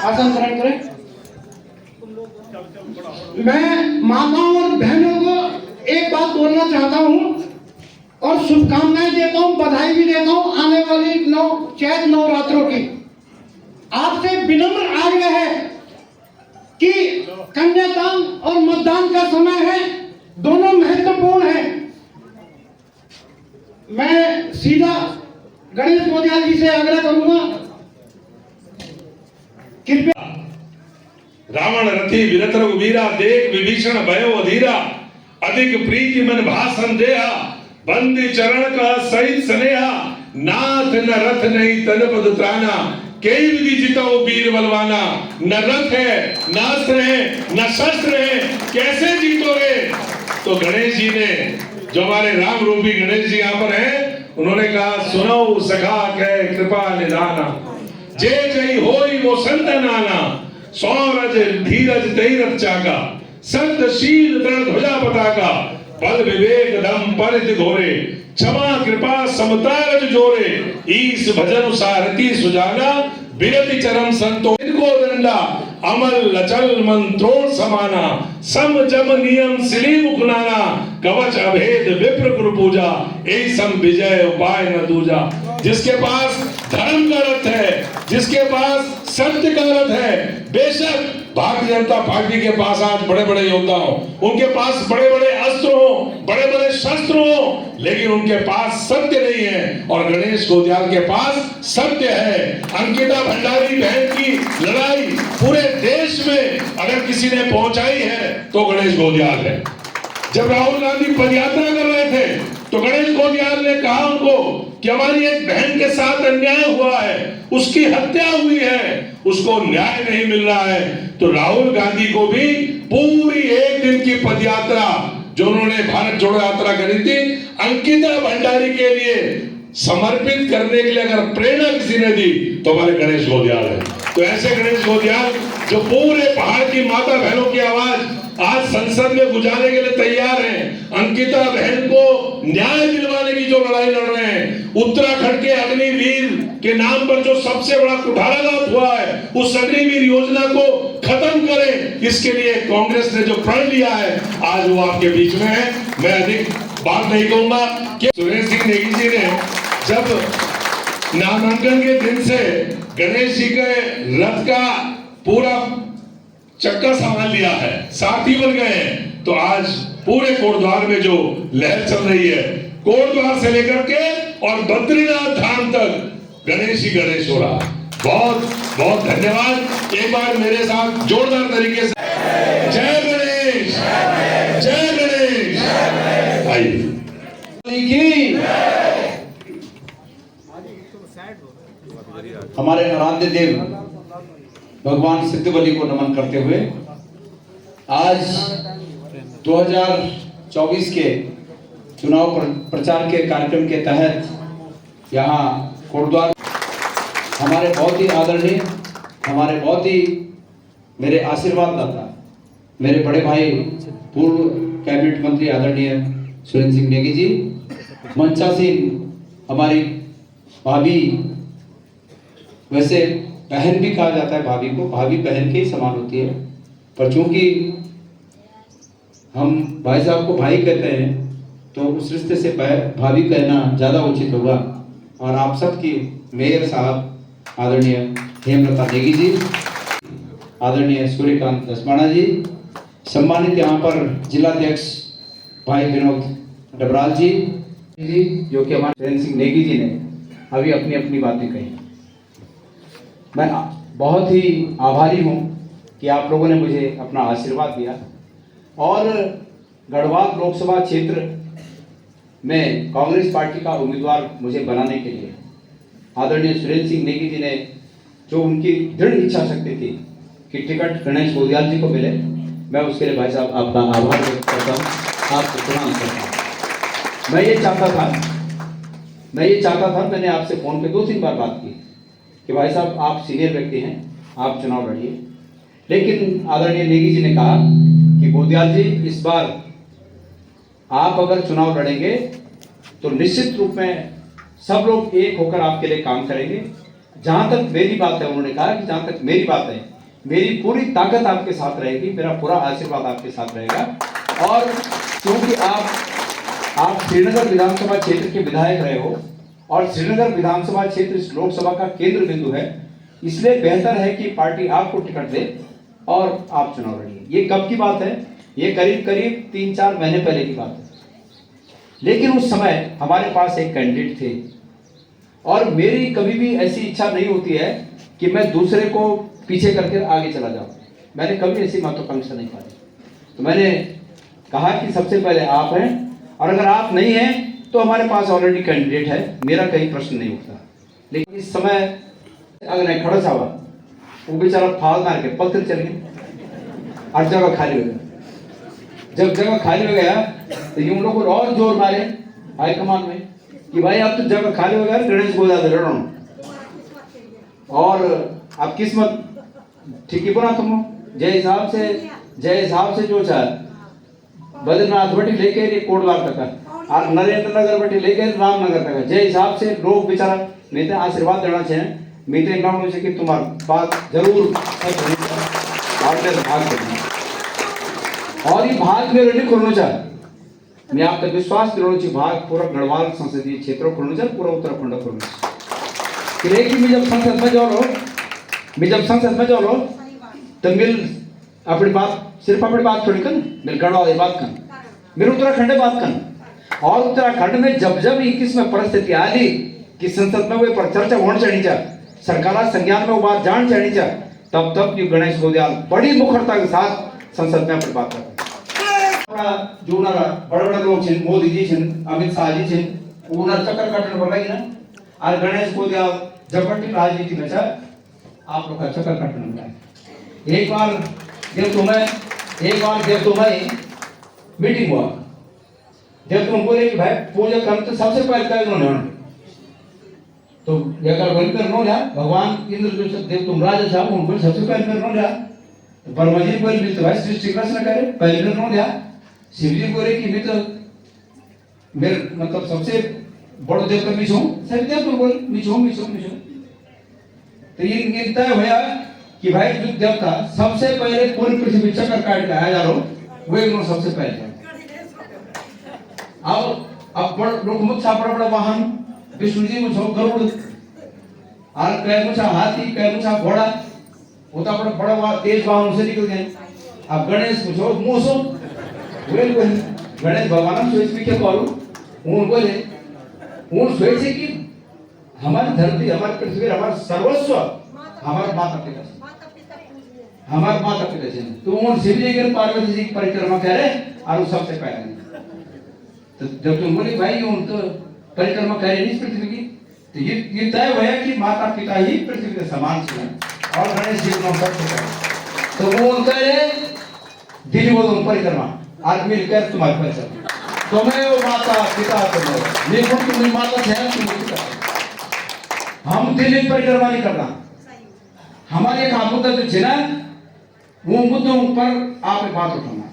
आसन ग्रहण करें। मैं माताओं और बहनों को एक बात बोलना चाहता हूँ और शुभकामनाएं देता हूँ, बधाई भी देता हूँ आने वाली चैत नवरात्रों की। आपसे विनम्र आग्रह है कि कन्यादान और मतदान का समय है, दोनों महत्वपूर्ण है। मैं सीधा गणेश गोदियाल जी से आग्रह करूंगा, कृपया। रावण रथी विरत रघुवीरा, देख विभीषण भयो अधीरा, अधिक प्रीति मन भाषण देहा, बंदी चरण का सहित स्नेहा, नाथ न रथ नहीं तन पद त्राना, कई विधि जिताओ वीर बलवाना, न रथ है न अस्त्र है न शस्त्र है, कैसे जीतोगे? तो गणेश जी ने, जो हमारे राम रूपी गणेश जी यहाँ पर हैं, उन्होंने कहा सुनो सखा कह कृपा निधाना, जे जय होई वो संतन आना, सौरज धीरज तेरथ चाका, संत शील दृढ़ ध्वजा पताका, बल विवेक दम परिधि घोरे, क्षमा कृपा समता रज जोरे, ईस भजन सारथी सुजाना, बिरति चरम संतो इनको दंडा, अमल लचल मंत्रों समाना, सम जम नियम सिली मुखनाना, कवच अभेद विप्र गुरु पूजा, एक सम विजय उपाय न दूजा। जिसके पास धर्म का रथ है, जिसके पास सत्य का रथ है, बेशक भारतीय जनता पार्टी के पास आज बड़े बड़े योद्धा हो, उनके पास बड़े बड़े अस्त्र हो, बड़े बड़े शस्त्र हो, लेकिन उनके पास सत्य नहीं है। और गणेश गोदियाल के पास सत्य है। अंकिता भंडारी बहन की लड़ाई पूरे देश में अगर किसी ने पहुंचाई है तो गणेश गोदियाल है। जब राहुल गांधी पदयात्रा कर रहे थे तो गणेश गोदियाल ने कहा उनको कि हमारी एक बहन के साथ अन्याय हुआ है, उसकी हत्या हुई है, उसको न्याय नहीं मिल रहा है। तो राहुल गांधी को भी पूरी एक दिन की पदयात्रा जो उन्होंने भारत जोड़ो यात्रा करी थी, अंकिता भंडारी के लिए समर्पित करने के लिए अगर प्रेरणा किसी ने दी तो हमारे गणेश गोदियाल है। तो ऐसे गणेश गोदियाल जो पूरे पहाड़ की माता बहनों की आवाज आज संसद में गुजारने के लिए तैयार हैं। अंकिता बहन को न्याय दिलवाने की जो लड़ाई लड़ रहे हैं, उत्तराखंड के अग्निवीर के नाम पर जो सबसे बड़ा कुठाराघात हुआ है, उस अग्निवीर योजना को खत्म करें, इसके लिए कांग्रेस ने जो प्रण लिया है आज वो आपके बीच में है। मैं अधिक बात नहीं कहूंगा कि सुरेश सिंह नेगी जी ने जब नामांकन के दिन से गणेश जी के रथ का पूरा चक्का संभाल लिया है, साथी बन गए हैं, तो आज पूरे कोटद्वार में जो लहर चल रही है, कोटद्वार से लेकर के और बद्रीनाथ धाम तक गणेश ही गणेश हो रहा। बहुत बहुत धन्यवाद। एक बार मेरे साथ जोरदार तरीके से जय गणेश, जय गणेश। आइए हमारे आराध्य देव भगवान सिद्धबली को नमन करते हुए आज 2024 के चुनाव प्रचार के कार्यक्रम के तहत यहाँ कोटद्वार हमारे बहुत ही आदरणीय, हमारे बहुत ही मेरे आशीर्वाद दाता, मेरे बड़े भाई पूर्व कैबिनेट मंत्री आदरणीय सुरेंद्र सिंह नेगी जी, मंचासीन हमारी भाभी, वैसे बहन भी कहा जाता है भाभी को, भाभी बहन के ही समान होती है, पर चूंकि हम भाई साहब को भाई कहते हैं तो उस रिश्ते से भाभी कहना ज़्यादा उचित होगा। और आप सबकी मेयर साहब आदरणीय हेमलता नेगी जी, आदरणीय सूर्यकांत दसमाना जी, सम्मानित यहाँ पर जिलाध्यक्ष भाई विनोद डबराल जी, जो कि हमारे सुरेंद्र सिंह नेगी जी ने अभी अपनी अपनी बातें कही। मैं बहुत ही आभारी हूँ कि आप लोगों ने मुझे अपना आशीर्वाद दिया और गढ़वाल लोकसभा क्षेत्र में कांग्रेस पार्टी का उम्मीदवार मुझे बनाने के लिए आदरणीय सुरेंद्र सिंह नेगी जी ने जो उनकी दृढ़ इच्छा शक्ति थी कि टिकट गणेश गोदियाल जी को मिले, मैं उसके लिए भाई साहब आपका आभार व्यक्त करता हूँ, आपको प्रणाम करता हूँ। मैं ये चाहता था, मैंने आपसे फ़ोन पे 2-3 बार बात की कि भाई साहब आप सीनियर व्यक्ति हैं, आप चुनाव लड़िए, लेकिन आदरणीय नेगी जी ने कहा कि गोदियाल जी इस बार आप अगर चुनाव लड़ेंगे तो निश्चित रूप में सब लोग एक होकर आपके लिए काम करेंगे। जहाँ तक मेरी बात है, उन्होंने कहा कि जहाँ तक मेरी बात है, मेरी पूरी ताकत आपके साथ रहेगी, मेरा पूरा आशीर्वाद आपके साथ रहेगा। और क्योंकि आप श्रीनगर विधानसभा क्षेत्र के विधायक रहे हो और श्रीनगर विधानसभा क्षेत्र इस लोकसभा का केंद्र बिंदु है, इसलिए बेहतर है कि पार्टी आपको टिकट दे और आप चुनाव लड़िए। ये कब की बात है? ये करीब 3-4 महीने पहले की बात है। लेकिन उस समय हमारे पास एक कैंडिडेट थे और मेरी कभी भी ऐसी इच्छा नहीं होती है कि मैं दूसरे को पीछे करके आगे चला जाऊं। मैंने कभी ऐसी महत्वाकांक्षा नहीं पाई। तो मैंने कहा कि सबसे पहले आप हैं और अगर आप नहीं हैं तो हमारे पास ऑलरेडी कैंडिडेट है, मेरा कहीं प्रश्न नहीं उठता। लेकिन इस समय अगर खड़ा था वो बेचारा फाल मार के पत्थर चल गए और जगह खाली हो गया। जब जगह खाली हो गया तो यूं लोग और जोर मारे हाईकमान में कि भाई अब तो जगह खाली हो गया, गणेश गोदियाल से लड़ो। और अब किस्मत ठीक ही बना तुम जय हिसाब से जो चाहे बद्रीनाथ बटी लेके कोटद्वार तक और नरेंद्र नगर बटी लेके रामनगर तक जय हिसाब से लोग बेचारा मेरे आशीर्वाद देना चाहिए। मेरे गाँव से कि तुम्हारी बात जरूर और ये भाग मेरे नहीं खोलना चाहिए। मैं आप तक विश्वास दिलाना चाहिए, भाग पूरा गढ़वाल संसदीय क्षेत्र खोलना चाहिए, पूरा उत्तराखंड खोलना चाहिए। लेकिन मैं जब संसद में जाओ तो मिल अपनी बात सिर्फ अपनी बात थोड़ी कर, मेरे गढ़वाल बात कर, मेरे उत्तराखंड बात कर। और उत्तराखंड में जब 21 में परिस्थिति आई कि संसद में वो पर चर्चा होनी चाहिए, सरकार संज्ञान में वो बात जान चाहिए, तब ये गणेश गोदियाल बड़ी मुखरता के साथ संसद में अपनी बात करते जो बड़े लोग छे, मोदी जी छे, अमित शाह जी छे, उनर चक्कर काटने पर लगी ना। और गणेश गोदियाल जबरदस्ती राजनीति में आप लोग का चक्कर काटने लगा। एक बार जब तुम्हें मीटिंग हुआ, जब तुम बोले कि भाई पूजा करने तो सबसे पहले क्या उन्होंने तो अगर बलकर नो लिया भगवान इंद्र जो देव तुम राजा साहब उनको सबसे पहले कर नो लिया परमजी को मिलते भाई सृष्टि कृष्ण करे पहले दिन नो दिया शिवजी को रे कि मैं तो मेरे मतलब सबसे बड़ो देवता मैं छूं सभी देवता बोल मैं छूं तो ये तय होया कि भाई जो देवता सबसे पहले पूरी पृथ्वी चक्कर काट के आया जा रहा वो एक सबसे पहले अब बड़ लोग मुझ बड़ा वाहन विष्णु जी मुझ गरुड़ और कह मुझ हाथी कह मुझ घोड़ा वो तो अपना बड़ा तेज वाहन से निकल गए अब गणेश मुझो मूसो वे गणेश भगवान सोच भी क्या करूं उन बोले उन सोच कि हमारी धरती हमारी पृथ्वी हमारा सर्वस्व हमारे माता पिता हमारे माता पिता से तो उन शिव जी के पार्वती जी की परिक्रमा करे और सबसे पहले तो जब तुम बोले भाई उन तो परिक्रमा करे नहीं पृथ्वी की तो ये तय हुआ कि माता पिता ही पृथ्वी के समान से और गणेश जी को सबसे पहले तो वो उनका दिल्ली बोलो परिक्रमा आज मिलकर तुम्हारी परिक्रमा तुम्हें वो माता पिता तुम्हें लेकिन तुम्हें माता है तुम्हें पिता हम दिल्ली परिक्रमा नहीं करना हमारे एक मुद्दा जो है ना वो मुद्दों पर आप बात उठाना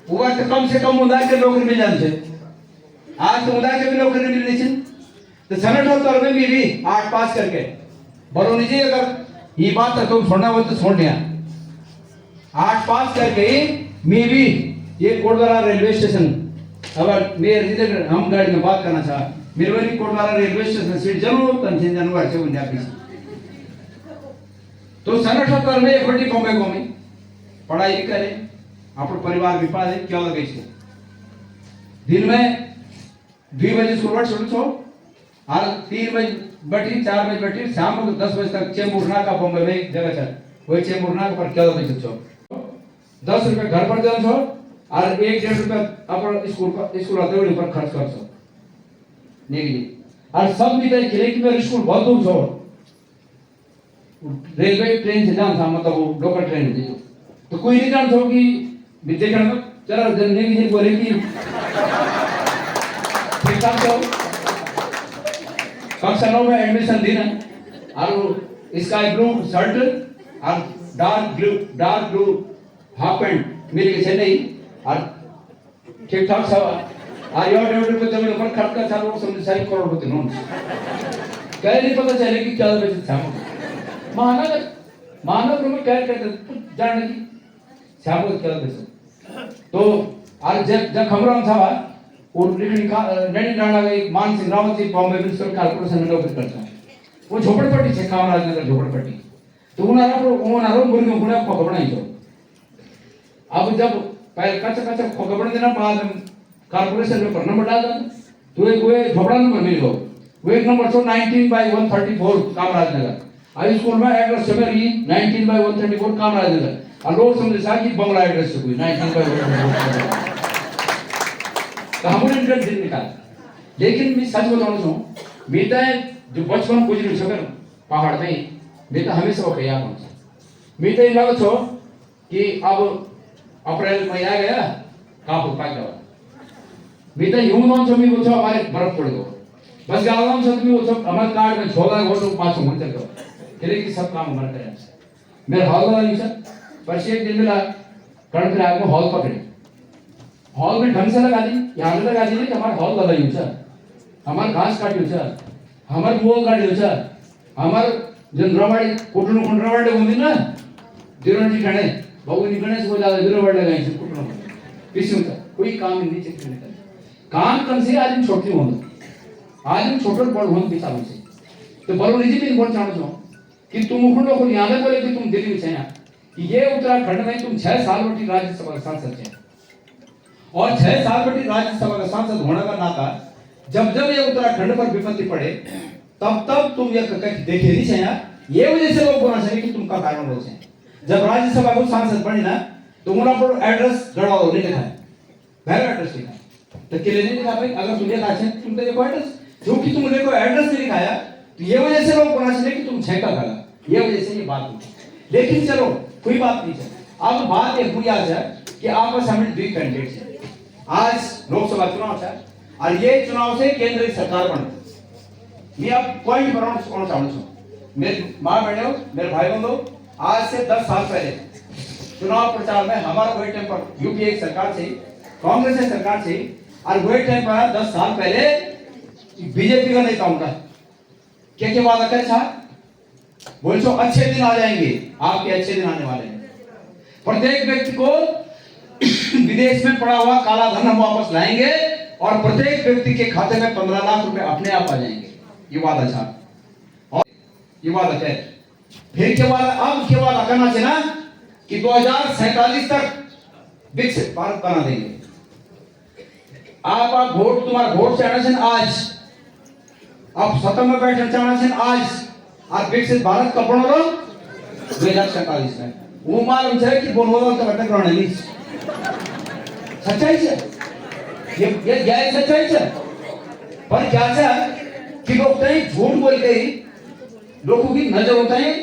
वो तो कम से कम उदार के लोग मिल जाते आज तो उदार के भी लोग मिल नहीं तो सेनेटर तौर में भी 8 पास करके बोलो नहीं अगर ये बात तो छोड़ना हो तो छोड़ दिया 8 पास करके मैं भी ये कोटद्वारा रेलवे स्टेशन अब मेरे हम गाड़ी में बात करना चाह मेरे वाली कोटद्वारा रेलवे स्टेशन सीट जरूर कंचन जनवर से उन्हें आपकी तो सेनेटर तौर में एक बड़ी कौमे पढ़ाई करे अपने परिवार भी पाले क्या लगे इसको दिन में 2 बजे स्कूल छोड़ छो और 3 बजे बैठी 4 बजे बैठी शाम को 10 बजे तक चेंबूरना का बॉम्बे में जगह चल वही चेंबूरना पर क्या लगे छो 10 रुपए घर पर देना छो और 1-1.5 रुपए अपन स्कूल आते हुए ऊपर खर्च कर छो नहीं और सब भी तय कि मेरे स्कूल बहुत दूर छो रेलवे ट्रेन से जाना था मतलब लोकल ट्रेन थी तो कोई नहीं जान छो कि विद्या चला जनने की बोले कि ठीक ठाक तो कक्षा 9 में एडमिशन देना और स्काई ब्लू शर्ट और डार्क ब्लू हाफ पैंट मिल के चेन्नई और ठीक ठाक सब और योर डेढ़ रुपए जमीन पर खर्च कर सालों समझ सारी करोड़पति नोन कह नहीं पता चले कि क्या बेचे था महानगर में क्या करते जानने की श्याम क्या बेचे तो आज जब खबरों था और नैनी डांडा गई मान सिंह रावत जी बॉम्बे म्युनिसिपल कॉर्पोरेशन में नौकरी करता है वो झोपड़पट्टी से कामराजनगर झोपड़पट्टी तो उन्हारा मुर्गी गुणा खोकबड़ा ही अब जब पहले कच्चा खोकबड़ा देना बाद कॉर्पोरेशन में पर नंबर डाल तो एक वो झोपड़ा नंबर मिल गो वो एक नंबर छो 19/134 कामराजनगर आई स्कूल में एड्रेस है मेरी 19/134 कामराजनगर और लोग समझे सा कि बंगला एड्रेस से कोई 19/134 तो हमने इंटरेस्ट दिन निकाला लेकिन मैं सच बताऊं तो बेटा जो बचपन गुजरी सकर पहाड़ में बेटा हमेशा वो कया कौन सा बेटा इन लागत हो कि अब अप्रैल में आ गया कापुर पाक गया बेटा यूं नॉन छमी वो हमारे बर्फ पड़ गया बस गांव में सब वो सब हमारे कार्ड में 16 वोट 5 वोट चल गया चले कि सब काम हमारे करें मेरे हॉल वाला नहीं सर पर एक दिन मिला कर्ण फिर आपको हॉल पकड़े हॉल में ढंग से लगा दी यहाँ लगा दी कि हमारा हॉल लगा यूं सर हमार घास काटी सर हमार मुंह काटी सर हमार जन रवाड़ी कुटुन कुन रवाड़ी होती ना दिरोंजी गणे भगवानी गणेश को ज्यादा दिरोवाड़ी लगाई से कुटुन पिसुं का कोई काम नहीं चेक नहीं कर काम कन से आज छोटी होना आज छोटे बड़ होन पिता से तो बरो निजी भी बोल चाहूं छो कि तुम उखड़ो को यहां बोले कि तुम दिल्ली में छे कि ये उत्तराखंड में तुम 6 साल बैठी राज्यसभा का सांसद थे और 6 साल बैठी राज्यसभा का सांसद होने का नाता जब ये उत्तराखंड पर विपत्ति पड़े तब तुम ये देखे नहीं चाहिए ये वजह से लोग बोलना चाहिए कि तुम का कारण हो चाहिए जब राज्यसभा को सांसद बनी ना तो उन्होंने पर एड्रेस गड़बड़ नहीं लिखा है वैलिड एड्रेस लिखा तो के लिए नहीं लिखा भाई अगर तुम लिखा है तुम देखो एड्रेस जो कि तुमने देखो एड्रेस नहीं लिखाया तो ये वजह से लोग बोलना चाहिए कि तुम छेका गला ये वजह से ये बात हुई लेकिन चलो कोई बात नहीं है अब बात ये हुई आज है कि आपस में 2 कैंडिडेट हैं आज लोकसभा चुनाव है और ये चुनाव से केंद्र की सरकार बन मैं अब पॉइंट पर कौन चाहूँ मेरे माँ बहनों मेरे भाई बंधु आज से 10 साल पहले चुनाव प्रचार में हमारा वही टाइम पर यूपीए की सरकार से, कांग्रेस की सरकार से, और वही टाइम पर 10 साल पहले बीजेपी का नेता उनका क्या वादा करे साहब, बोल सो अच्छे दिन आ जाएंगे, आपके अच्छे दिन आने वाले हैं। प्रत्येक व्यक्ति को विदेश में पड़ा हुआ काला धन हम वापस लाएंगे और प्रत्येक व्यक्ति के खाते में 15 लाख रुपए अपने आप आ जाएंगे। ये वादा साहब, और ये वादा है। फिर के वादा, अब के वादा करना चाहिए ना कि 2047 तक विकसित भारत बना देंगे। आप वोट, तुम्हारा वोट चाहना आज, आप सत्ता में बैठना चाहना आज, और विकसित भारत कब बनो 2047 में। वो मालूम है कि बोलने का घटना ग्रहण नहीं, सच्चाई से ये गैर सच्चाई से। पर क्या है कि लोग झूठ बोल के ही लोगों की नजर होता है,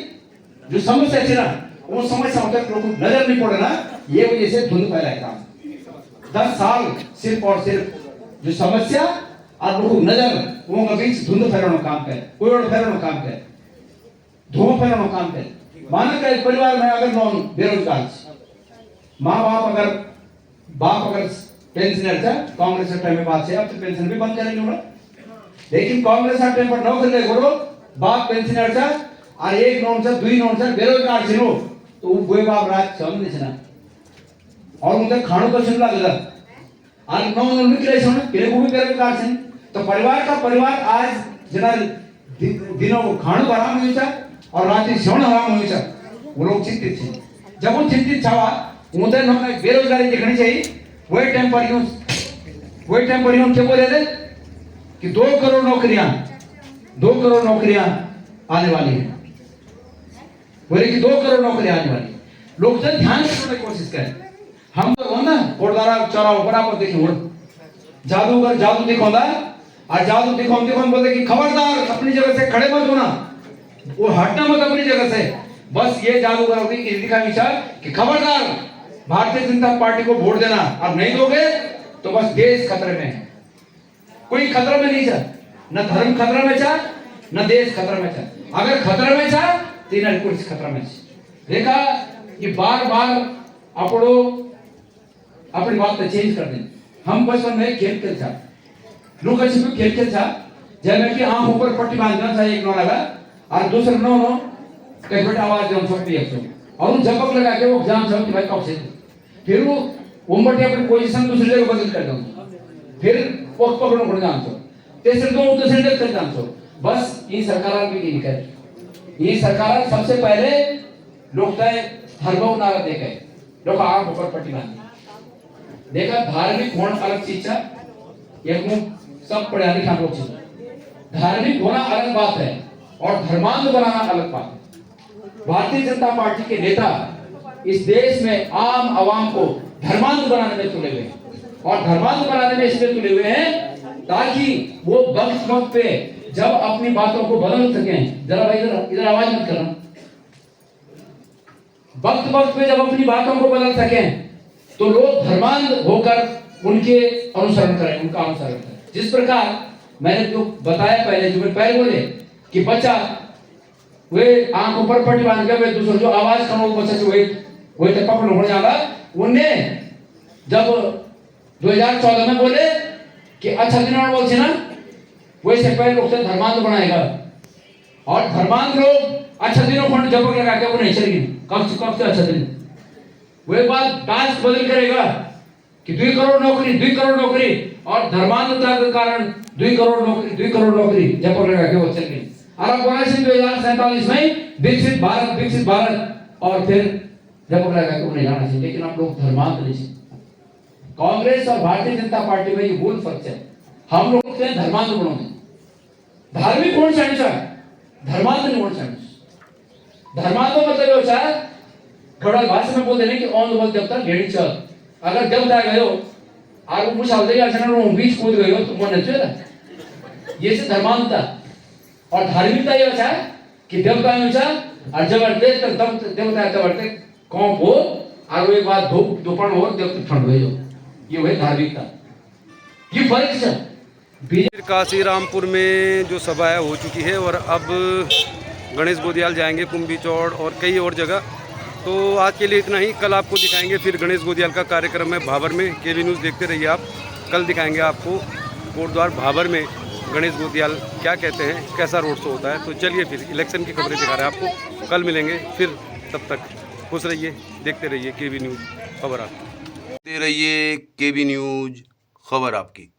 जो समस्या थी ना वो समस्या होता है, लोगों को नजर नहीं पड़े ना, ये वजह से धुंध फैलाए काम। 10 साल सिर्फ और सिर्फ जो समस्या और लोगों को नजर वो के बीच धुंध फैलाना काम करे, कोई और फैलाना काम करे, धुआं फैलाना काम करे। माना कि परिवार में अगर नॉन बेरोजगार माँ बाप अगर पेंशनर था, कांग्रेस के टाइम में बात है, अब तो पेंशन भी बंद करेंगे ना, लेकिन कांग्रेस के टाइम पर नौकरी ले करो, बाप पेंशनर था और एक नॉन था, दुई नॉन था बेरोजगार थे नो, तो वो बुए बाप रात समझ नहीं ना, और उनके खानों को सुन लगा और नॉन निकले सुन फिर वो भी बेरोजगार थे। तो परिवार आज जना दिनों को खानों आराम हुई था और रात्रि सोना आराम हुई था, वो लोग चिंतित थे। जब वो चिंतित था उधर हमें बेरोजगारी दिखनी चाहिए। वही टाइम पर यूं क्या बोले थे कि 2 करोड़ नौकरियां आने वाली है, बोले कि 2 करोड़ नौकरियां आने वाली है। लोग जब ध्यान रखने की कोशिश करें, हम तो ना कोटदारा चौराहा पर आपको देखिए जादूगर जादू दिखाऊंगा और जादू दिखाऊं बोलते कि खबरदार अपनी जगह से खड़े मत होना, वो हटना मत अपनी जगह से। बस ये जादूगर की दिखा विचार कि खबरदार भारतीय जनता पार्टी को वोट देना, अब नहीं दोगे तो बस देश खतरे में है। कोई खतरे में नहीं था, न धर्म खतरे में था, न देश खतरे में था। अगर खतरे में था तो इन कुछ खतरा में देखा कि बार अपनी बात को चेंज कर दें। हम बचपन में खेल था, लुका छिपी खेल था, जब कि आंख ऊपर पट्टी बांधना था, एक नो लगा और दूसरा नो कई बेटा आवाज जम सकती है और झपक लगा के वो जान सकती भाई कब से, फिर वो उम्मटी अपनी पोजीशन दूसरी जगह बदल कर दूं, फिर पोस्ट पकड़ो पड़ जान तो तीसरे दो दूसरी जगह कर जान तो। बस ये सरकार भी नहीं कर, ये सरकार सबसे पहले लोग धर्म नारा देखे लोग आंख ऊपर पट्टी बांधी देखा। धार्मिक होना अलग चीज है, ये सब पढ़ा लिखा लोग, धार्मिक होना अलग बात है और धर्मांध बनाना अलग बात है। भारतीय जनता पार्टी के नेता इस देश में आम आवाम को धर्मांध बनाने में तुले हुए हैं और धर्मांध बनाने में इसलिए तुले हुए हैं ताकि वो वक्त पे जब अपनी बातों को बदल सकें। जरा भाई इधर आवाज मत करना। वक्त पे जब अपनी बातों को बदल सकें तो लोग धर्मांध होकर उनके अनुसरण करें, उनका अनुसरण करें। जिस प्रकार मैंने जो बताया पहले, जो मैं पहले बोले कि बच्चा वे आंखों पर पट्टी बांध के वे दूसरों जो आवाज करो बच्चा से वही तक पकड़ पड़ जाएगा। उन्हें जब 2014 में बोले कि अच्छा दिन और बोल से ना, वैसे पहले लोग से धर्मांध बनाएगा और धर्मांध लोग अच्छा दिनों फंड जब लगा के वो नहीं चलेगी। कब से अच्छा दिन वही बात डांस बदल करेगा कि 2 करोड़ नौकरी और धर्मांधता के कारण 2 करोड़ नौकरी जब लगा के वो चलेगी। और अब 2047 में विकसित भारत और फिर जब लगा के वो नहीं जाना चाहिए। लेकिन आप लोग धर्मांध नहीं चाहिए। कांग्रेस और भारतीय जनता पार्टी में ये मूल फर्क है। हम लोग से धर्मांध बनाओगे, धार्मिक होना चाहिए, धर्मांध नहीं होना चाहिए। धर्मांध मतलब होता है गढ़वाल भाषा में बोलते हैं कि ऑन बोल जब तक घेड़ी चल, अगर जब तक गए और वो मुझे देगा अचानक बीच कूद गए हो तो वो नचे ना, ये से धर्मांधता। और धार्मिकता ये होता है कि देवता में होता और जब देश तक तब देवता तब कौन हो और वो एक बात धूप दोपहर हो जब ठंड हो, ये हुए धार्मिकता। ये फर्क है। काशी रामपुर में जो सभा हो चुकी है और अब गणेश गोदियाल जाएंगे कुंभी चौड़ और कई और जगह। तो आज के लिए इतना ही। कल आपको दिखाएंगे फिर गणेश गोदियाल का कार्यक्रम है भाबर में। केवी न्यूज़ देखते रहिए आप। कल दिखाएंगे आपको कोटद्वार भाबर में गणेश गोदियाल क्या कहते हैं, कैसा रोड शो होता है। तो चलिए फिर इलेक्शन की खबरें दिखा रहे हैं आपको। कल मिलेंगे फिर, तब तक खुश रहिए, देखते रहिए केवी न्यूज़ खबर आपकी। देखते रहिए केवी न्यूज़ खबर आपकी।